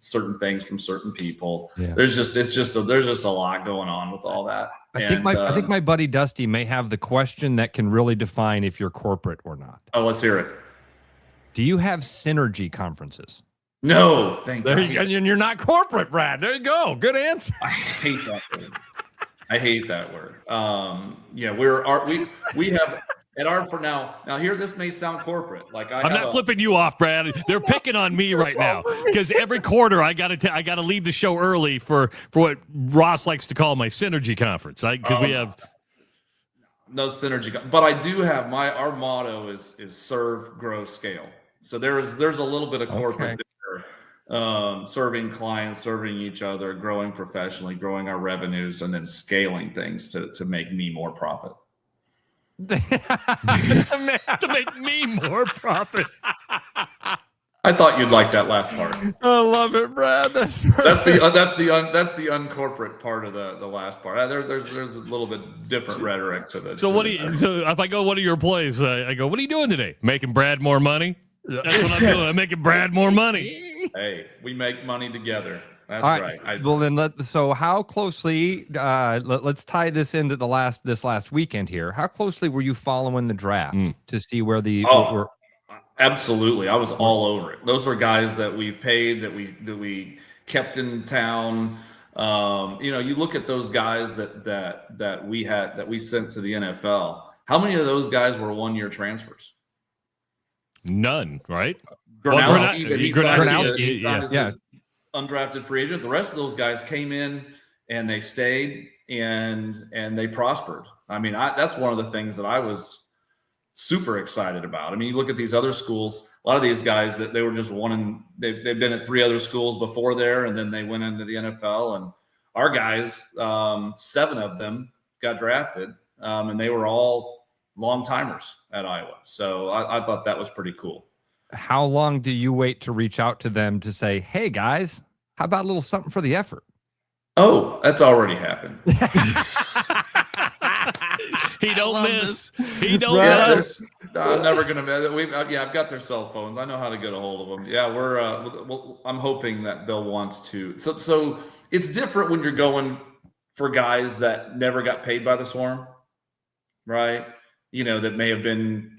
certain things from certain people. Yeah. There's just a lot going on with all that. I think my buddy Dusty may have the question that can really define if you're corporate or not. Oh, let's hear it. Do you have synergy conferences? No, thank you. And you're not corporate, Brad. There you go. Good answer. I hate that word. Yeah, we have at our for now. Here, this may sound corporate. Like I'm not flipping you off, Brad. They're picking on me right now because every quarter I gotta leave the show early for what Ross likes to call my synergy conference. Because we have no synergy, but I do have our motto is serve, grow, scale. So there's a little bit of corporate there, serving clients, serving each other, growing professionally, growing our revenues, and then scaling things to make me more profit. to make me more profit. I thought you'd like that last part. I love it, Brad. That's the uncorporate part of the last part. There's a little bit different rhetoric to this. So so if I go to one of your plays, I go, what are you doing today? Making Brad more money? That's what I'm doing. I'm making Brad more money. Hey, we make money together. That's all right. Well, then so how closely? Let's tie this into this last weekend here. How closely were you following the draft to see where the? Absolutely, I was all over it. Those were guys that we've paid, that we kept in town. You look at those guys that we sent to the NFL. How many of those guys were 1-year transfers? None, right? Gronowski, undrafted free agent. The rest of those guys came in and they stayed and they prospered. I mean, that's one of the things that I was super excited about. I mean, you look at these other schools, a lot of these guys that they were just they've been at 3 other schools before there, and then they went into the NFL. And our guys, 7 of them got drafted, and they were all long timers at Iowa. So I thought that was pretty cool. How long do you wait to reach out to them to say, hey guys, how about a little something for the effort? Oh, that's already happened. He don't miss. He don't miss. I'm never gonna miss. I've got their cell phones. I know how to get a hold of them. Yeah, I'm hoping that Bill wants to. So it's different when you're going for guys that never got paid by the Swarm, right? That may have been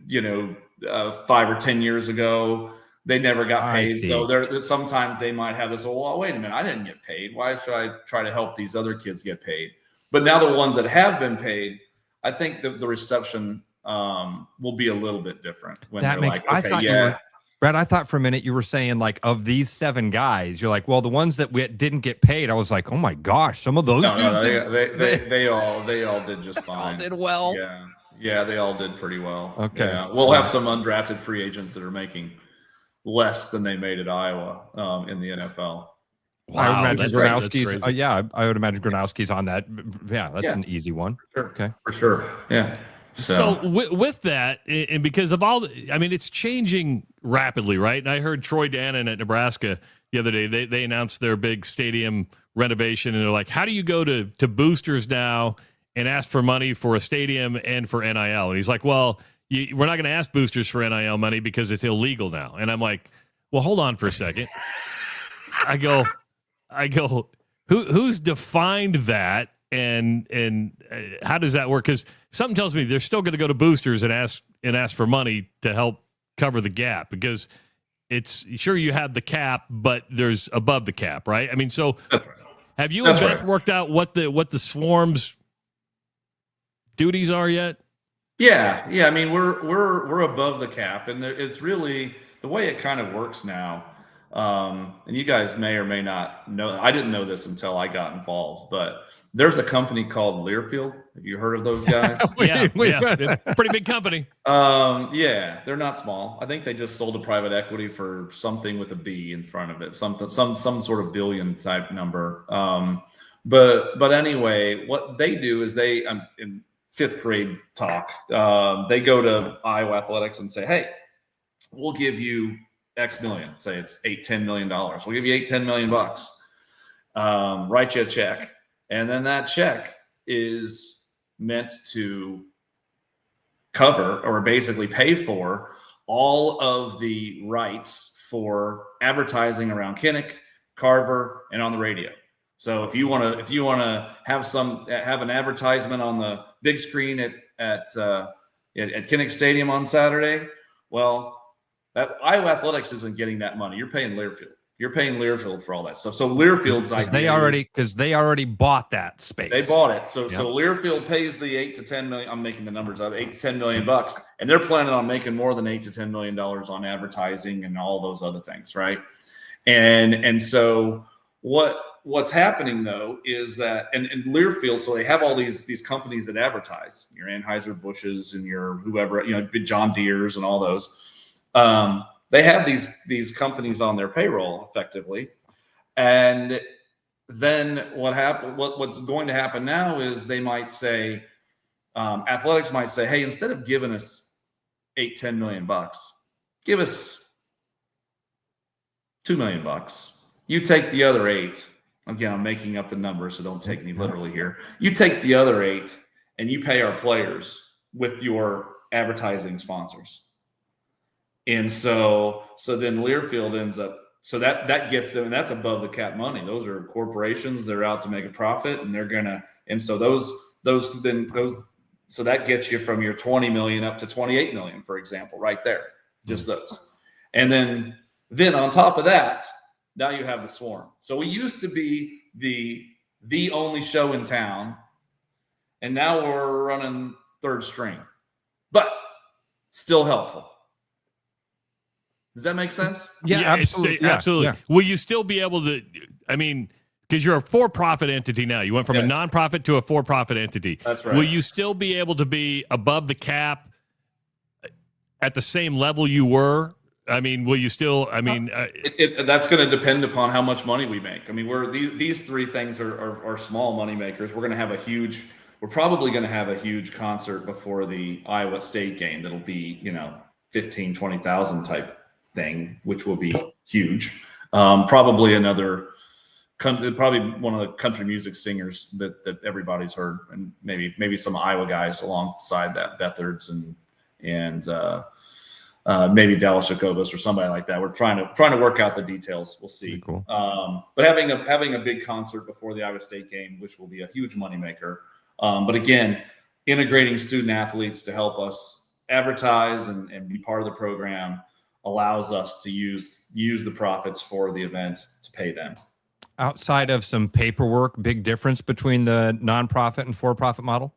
5 or 10 years ago. They never got paid. So sometimes they might have this, well, wait a minute, I didn't get paid. Why should I try to help these other kids get paid? But now the ones that have been paid, I think the reception will be a little bit different when they're like, okay, Brad, I thought for a minute you were saying, like, of these 7 guys, you're like, well, the ones that we didn't get paid, I was like, oh my gosh, some of those dudes they all did just fine. All did well. Yeah, they all did pretty well. Okay. Yeah. We'll have some undrafted free agents that are making less than they made at Iowa in the NFL. Wow, I would imagine Gronowski's. I would imagine Gronowski's on that. Yeah, that's an easy one. Sure. Okay, for sure. Yeah. So with that, and because of it's changing rapidly, right? And I heard Troy Dannon at Nebraska the other day. They announced their big stadium renovation, and they're like, "How do you go to boosters now and ask for money for a stadium and for NIL?" And he's like, "Well, we're not going to ask boosters for NIL money because it's illegal now." And I'm like, "Well, hold on for a second." I go, who's defined that, and how does that work? Because something tells me they're still going to go to boosters and ask for money to help cover the gap, because it's sure you have the cap, but there's above the cap, right? I mean, so have you and Beth worked out what the Swarm's duties are yet? Yeah. I mean, we're above the cap, and it's really the way it kind of works now. And you guys may or may not know. I didn't know this until I got involved, but there's a company called Learfield. Have you heard of those guys? Yeah, pretty big company. Yeah, they're not small. I think they just sold to private equity for something with a B in front of it, some sort of billion type number. But anyway, what they do is they in fifth grade talk, they go to Iowa athletics and say, hey, we'll give you X million. Say it's $8-10 million. We'll give you $8-10 million bucks. Write you a check, and then that check is meant to cover or basically pay for all of the rights for advertising around Kinnick, Carver, and on the radio. So if you want to have an advertisement on the big screen at Kinnick Stadium on Saturday, well, that Iowa Athletics isn't getting that money. You're paying Learfield. You're paying Learfield for all that stuff. So Learfield's because they already bought that space. They bought it. So Learfield pays the $8-10 million. I'm making the numbers up. $8-10 million bucks, and they're planning on making more than $8-10 million on advertising and all those other things, right? And so what's happening though is that and Learfield, so they have all these companies that advertise, your Anheuser-Busch's and your whoever, John Deere's and all those. They have these companies on their payroll effectively, and then what's going to happen now is they might say, athletics might say, hey, instead of giving us $8-10 million bucks, give us $2 million bucks. You take the other 8. Again, I'm making up the numbers, so don't take me literally here. You take the other 8 and you pay our players with your advertising sponsors. And so then Learfield ends up, so that gets them, and that's above the cap money. Those are corporations. They're out to make a profit, and so so that gets you from your 20 million up to 28 million, for example, right there, just those. And then on top of that, now you have the Swarm. So we used to be the only show in town, and now we're running third string, but still helpful. Does that make sense? Yeah, absolutely. Absolutely. Yeah. Will you still be able to, because you're a for-profit entity now. You went from a nonprofit to a for-profit entity. That's right. Will you still be able to be above the cap at the same level you were? Will you still, that's going to depend upon how much money we make. These three things are small money makers. We're probably going to have a huge concert before the Iowa State game. That'll be, 15, 20,000 type thing, which will be huge. Probably one of the country music singers that everybody's heard, and maybe some Iowa guys alongside that, Bethards and maybe Dallas Jacobus or somebody like that. We're trying to work out the details. We'll see. Cool. But having a big concert before the Iowa State game, which will be a huge moneymaker. But again, integrating student athletes to help us advertise and be part of the program allows us to use the profits for the event to pay them. Outside of some paperwork, big difference between the nonprofit and for-profit model?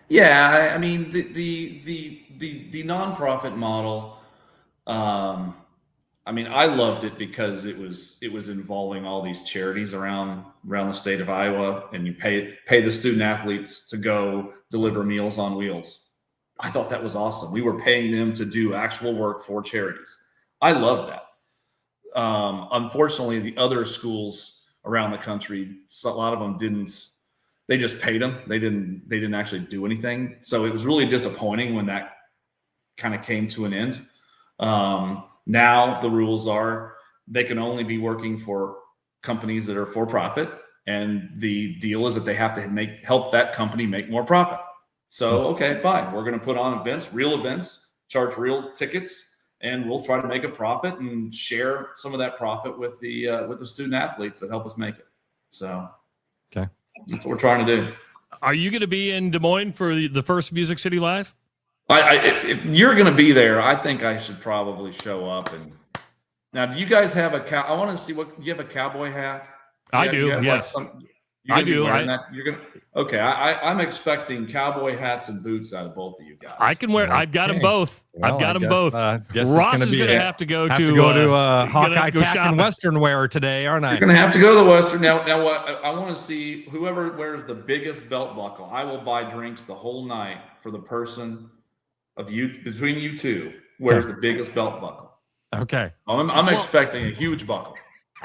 Yeah, the nonprofit model, I loved it because it was involving all these charities around the state of Iowa, and you pay the student athletes to go deliver Meals on Wheels. I thought that was awesome. We were paying them to do actual work for charities. I love that. Unfortunately, the other schools around the country, a lot of them didn't. They just paid them. They didn't actually do anything. So it was really disappointing when that kind of came to an end. Now the rules are they can only be working for companies that are for profit, and the deal is that they have to help that company make more profit. So, okay, fine. We're going to put on real events, charge real tickets, and we'll try to make a profit and share some of that profit with the student athletes that help us make it. So, okay, that's what we're trying to do. Are you going to be in Des Moines for the first Music City Live? If you're going to be there, I think I should probably show up. And now, do you guys have I want to see do you have a cowboy hat? I do. Yes. I do. You're gonna. Okay, I'm expecting cowboy hats and boots out of both of you guys. I can wear. I've got them both. Well, I've got them both. Ross is going to have to go to Hawkeye Tack and Western wear today, aren't I? You're going to have to go to the Western. Now what? I want to see whoever wears the biggest belt buckle. I will buy drinks the whole night for the person of you between you two wears the biggest belt buckle. Okay. I'm expecting a huge buckle.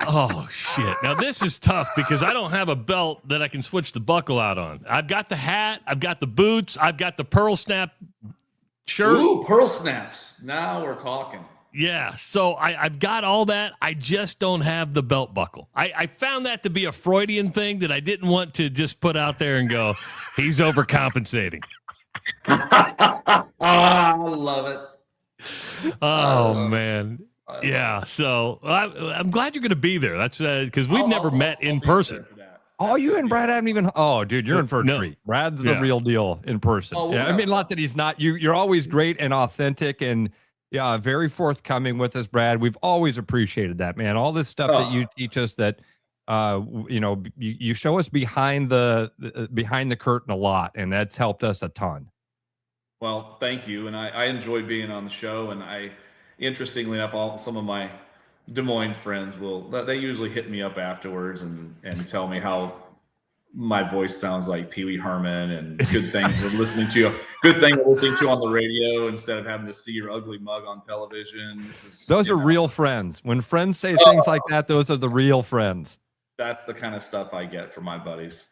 Oh, shit. Now, this is tough because I don't have a belt that I can switch the buckle out on. I've got the hat. I've got the boots. I've got the pearl snap shirt. Ooh, pearl snaps. Now we're talking. Yeah, so I've got all that. I just don't have the belt buckle. I found that to be a Freudian thing that I didn't want to just put out there and go, he's overcompensating. I love it. Oh, man. Yeah, so I'm glad you're going to be there. That's because we've never met in person. Oh, you and Brad haven't even. Oh, dude, you're in for a treat. Brad's the real deal in person. Yeah, I mean, not that he's not. You're always great and authentic and very forthcoming with us, Brad. We've always appreciated that, man. All this stuff that you teach us that, you show us behind the curtain a lot, and that's helped us a ton. Well, thank you, and I enjoy being on the show, and interestingly enough, some of my Des Moines friends they usually hit me up afterwards and tell me how my voice sounds like Pee Wee Herman and good things we're listening to on the radio instead of having to see your ugly mug on television. Those are real friends. When friends say things like that, those are the real friends. That's the kind of stuff I get from my buddies.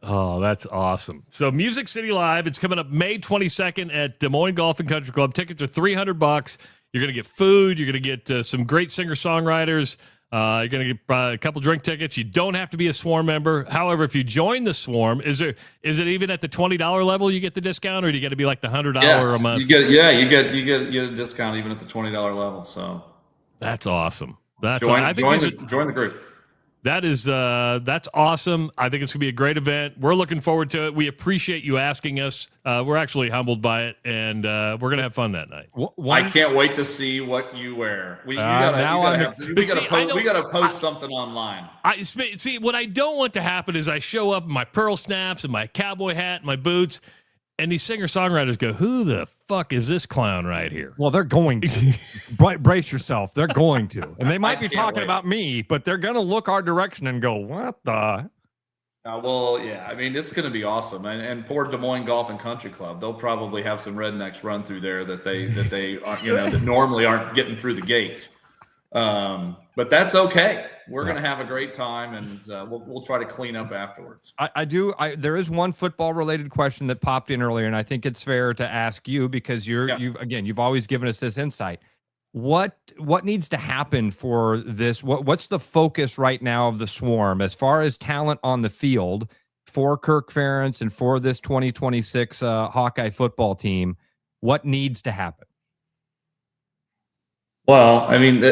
Oh, that's awesome. So Music City Live, it's coming up May 22nd at Des Moines Golf and Country Club. Tickets are $300. You're going to get food. You're going to get some great singer-songwriters. You're going to get a couple drink tickets. You don't have to be a Swarm member. However, if you join the Swarm, is it even at the $20 level you get the discount, or do you got to be like the $100 a month? You get a discount even at the $20 level. So that's awesome. Join the group. That's awesome. I think it's going to be a great event. We're looking forward to it. We appreciate you asking us. We're actually humbled by it, and we're going to have fun that night. I can't wait to see what you wear. We got to post something online. See, what I don't want to happen is I show up in my pearl snaps and my cowboy hat and my boots, and these singer-songwriters go, who the fuck is this clown right here? Well, they're going to. Brace yourself. They're going to. And they might be talking about me, but they're going to look our direction and go, what the? Well, yeah. I mean, it's going to be awesome. And poor Des Moines Golf and Country Club, they'll probably have some rednecks run through there that they that normally aren't getting through the gates. But that's okay. We're going to have a great time, and we'll try to clean up afterwards. There is one football related question that popped in earlier, and I think it's fair to ask you because you've always given us this insight. What needs to happen for this? What's the focus right now of the Swarm as far as talent on the field for Kirk Ferentz and for this 2026 Hawkeye football team? What needs to happen? Well, I mean,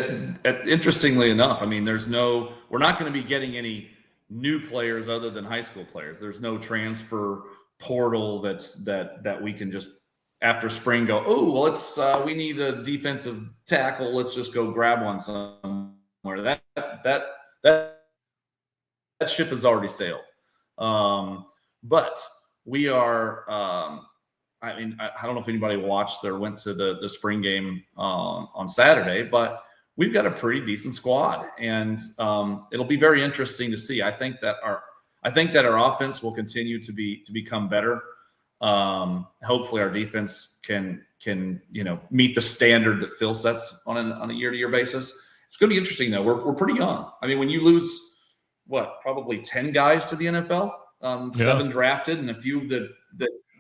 interestingly enough, I mean, we're not going to be getting any new players other than high school players. There's no transfer portal that we can just after spring go, we need a defensive tackle. Let's just go grab one somewhere. That ship has already sailed. But we are. I mean, I don't know if anybody watched or went to the spring game on Saturday, but we've got a pretty decent squad, and it'll be very interesting to see. I think that our offense will continue to become better. Hopefully, our defense can meet the standard that Phil sets on a year-to-year basis. It's going to be interesting though. We're pretty young. I mean, when you lose probably 10 guys to the NFL, 7 drafted, and a few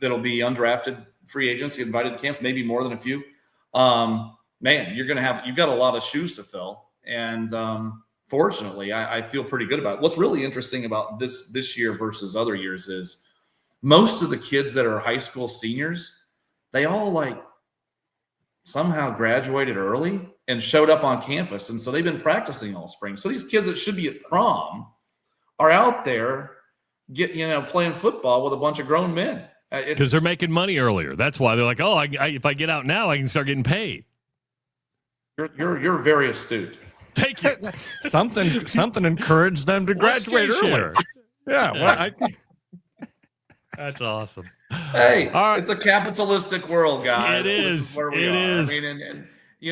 that'll be undrafted free agents invited to camps, maybe more than a few. Man, you've got a lot of shoes to fill. And fortunately, I feel pretty good about it. What's really interesting about this year versus other years is most of the kids that are high school seniors, they all somehow graduated early and showed up on campus. And so they've been practicing all spring. So these kids that should be at prom are out there playing football with a bunch of grown men. Because they're making money earlier. That's why they're like, if I get out now, I can start getting paid. You're very astute. Thank you. Something encouraged them to graduate earlier. Yeah. Well, That's awesome. Hey, All right. it's a capitalistic world, guys. It This is. where we It are. is. I mean,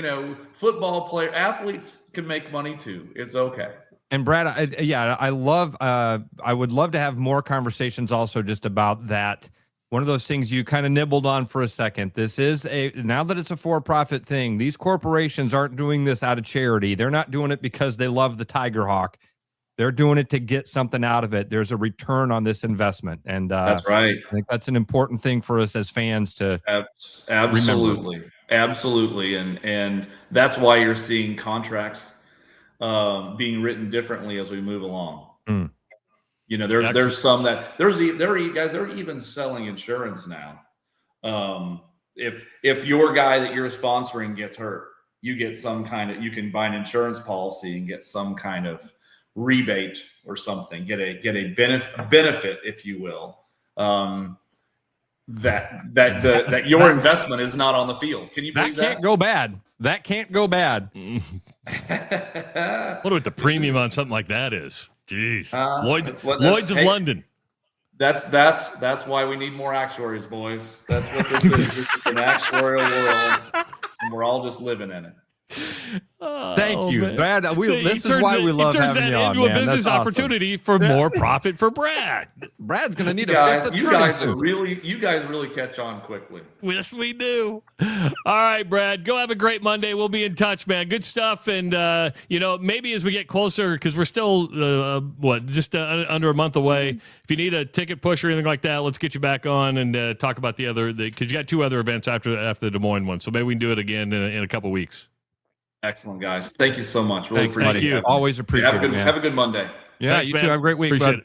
and football athletes can make money too. It's okay. And Brad, I would love to have more conversations also just about that. One of those things you kind of nibbled on for a second. This is now that it's a for-profit thing, these corporations aren't doing this out of charity. They're not doing it because they love the Tiger Hawk. They're doing it to get something out of it. There's a return on this investment. And that's right. I think that's an important thing for us as fans to absolutely. remember. Absolutely. And that's why you're seeing contracts being written differently as we move along. Mm. There's some that they're even selling insurance now. If your guy that you're sponsoring gets hurt, you can buy an insurance policy and get some kind of rebate or something, get a benefit, if you will, that your investment is not on the field. Can you believe that? That can't go bad. That can't go bad. Wonder what the premium on something like that is. Jeez. Lloyd's of London. That's why we need more actuaries, boys. That's what this is. This is an actuarial world, and we're all just living in it. Thank you, Brad. This is why we love having you on, into a man. business That's opportunity for more profit for Brad. Brad's going to need you a fifth you guys really catch on quickly. Yes, we do. All right, Brad, go have a great Monday. We'll be in touch, man. Good stuff. And, maybe as we get closer, because we're still, just under a month away. If you need a ticket push or anything like that, let's get you back on and talk about because you got 2 other events after the Des Moines one. So maybe we can do it again in a couple weeks. Excellent, guys. Thank you so much. Really Thanks, appreciate buddy. it. Always appreciate it. Man. Have a good Monday. Yeah, thanks, you man. too. Have a great week, appreciate bud.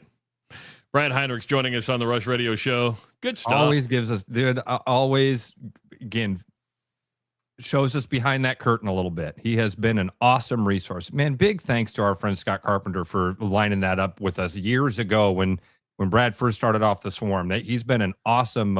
it. Brad Heinrichs joining us on the Rush Radio Show. Good stuff. Always gives us, dude, always, again, shows us behind that curtain a little bit. He has been an awesome resource. Man, big thanks to our friend Scott Carpenter for lining that up with us years ago when Brad first started off the Swarm. He's been an awesome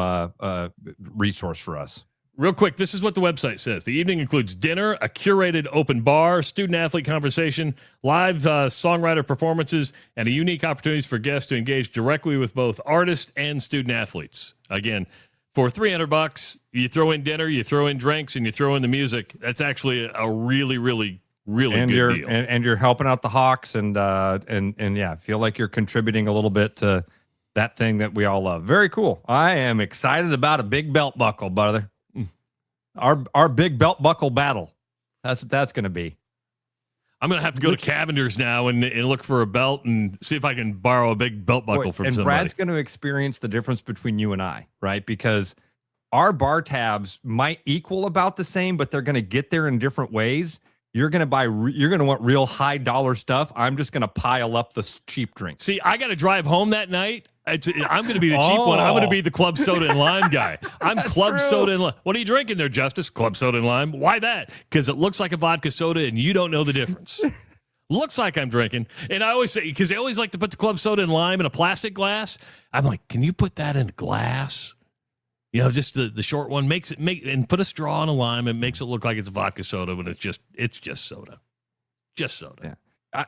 resource for us. Real quick, this is what the website says. The evening includes dinner, a curated open bar, student-athlete conversation, live songwriter performances, and a unique opportunities for guests to engage directly with both artists and student-athletes. Again, for $300, you throw in dinner, you throw in drinks, and you throw in the music. That's actually a really, really, really good deal. And you're helping out the Hawks, and feel like you're contributing a little bit to that thing that we all love. Very cool. I am excited about a big belt buckle, brother. Our big belt buckle battle. That's what that's going to be. I'm going to have to go to Cavender's now and look for a belt and see if I can borrow a big belt buckle from somebody. And Brad's going to experience the difference between you and I, right? Because our bar tabs might equal about the same, but they're going to get there in different ways. You're going to want real high dollar stuff. I'm just going to pile up the cheap drinks. See, I got to drive home that night. I'm going to be the cheap one. I'm going to be the club soda and lime guy. I'm club soda and lime. What are you drinking there, Justice? Club soda and lime. Why that? Because it looks like a vodka soda and you don't know the difference. Looks like I'm drinking. And I always say, because they always like to put the club soda and lime in a plastic glass. I'm like, can you put that in glass? Just the short one and put a straw in a lime and makes it look like it's vodka soda when it's just soda. Just soda. Yeah.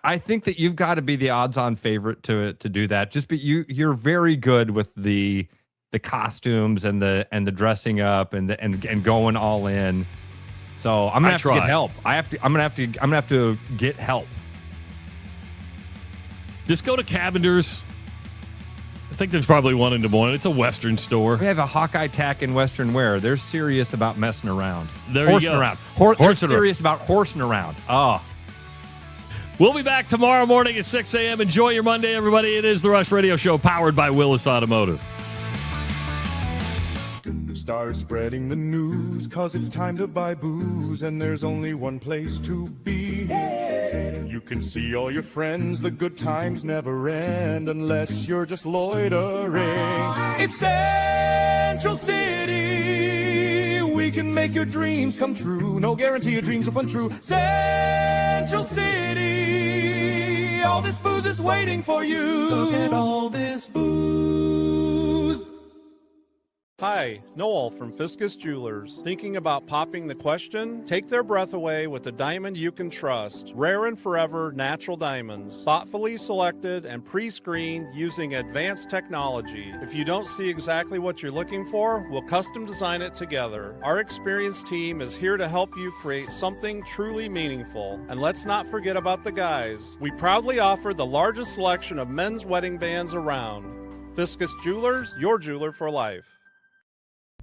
I think that you've got to be the odds-on favorite to do that. Just you're very good with the costumes and the dressing up and going all in. So I'm gonna have to get help. I'm gonna have to get help. Just go to Cavender's. I think there's probably one in Des Moines. It's a Western store. We have a Hawkeye Tack in Western Wear. They're serious about messing around. Horsing around. They're serious about horsing around. Oh. We'll be back tomorrow morning at 6 a.m. Enjoy your Monday, everybody. It is the Rush Radio Show powered by Willis Automotive. Start spreading the news, 'cause it's time to buy booze, and there's only one place to be. You can see all your friends, the good times never end, unless you're just loitering. It's Central City. We can make your dreams come true. No guarantee your dreams will come true. Central City. All this booze is waiting for you. Look at all this booze. Hi, Noel from Fiscus Jewelers. Thinking about popping the question? Take their breath away with a diamond you can trust. Rare and forever natural diamonds. Thoughtfully selected and pre-screened using advanced technology. If you don't see exactly what you're looking for, we'll custom design it together. Our experienced team is here to help you create something truly meaningful. And let's not forget about the guys. We proudly offer the largest selection of men's wedding bands around. Fiscus Jewelers, your jeweler for life.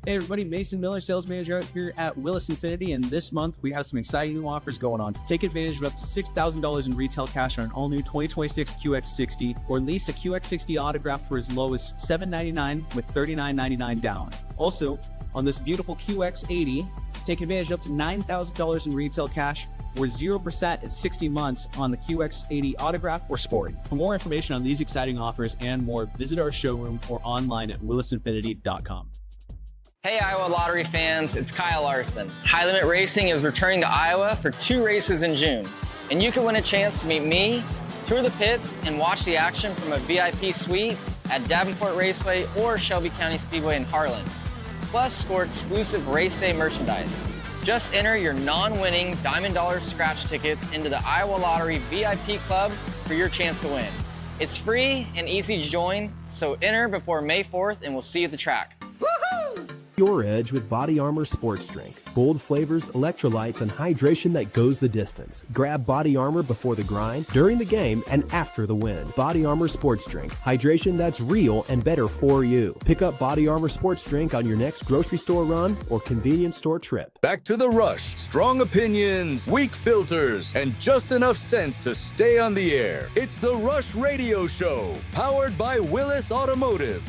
Hey everybody, Mason Miller, sales manager out here at Willis Infinity, and this month we have some exciting new offers going on. Take advantage of up to $6,000 in retail cash on an all-new 2026 QX60, or lease a QX60 autograph for as low as $799 with $39.99 down. Also, on this beautiful QX80, take advantage of up to $9,000 in retail cash or 0% at 60 months on the QX80 autograph or sport. For more information on these exciting offers and more, visit our showroom or online at willisinfinity.com. Hey Iowa Lottery fans, it's Kyle Larson. High Limit Racing is returning to Iowa for 2 races in June. And you can win a chance to meet me, tour the pits, and watch the action from a VIP suite at Davenport Raceway or Shelby County Speedway in Harlan. Plus, score exclusive race day merchandise. Just enter your non-winning Diamond Dollars scratch tickets into the Iowa Lottery VIP Club for your chance to win. It's free and easy to join, so enter before May 4th and we'll see you at the track. Your edge with Body Armor Sports Drink. Bold flavors, electrolytes, and hydration that goes the distance. Grab Body Armor before the grind, during the game, and after the win. Body Armor Sports Drink. Hydration that's real and better for you. Pick up Body Armor Sports Drink on your next grocery store run or convenience store trip. Back to the rush. Strong opinions, weak filters, and just enough sense to stay on the air. It's the Rush Radio Show, powered by Willis Automotive.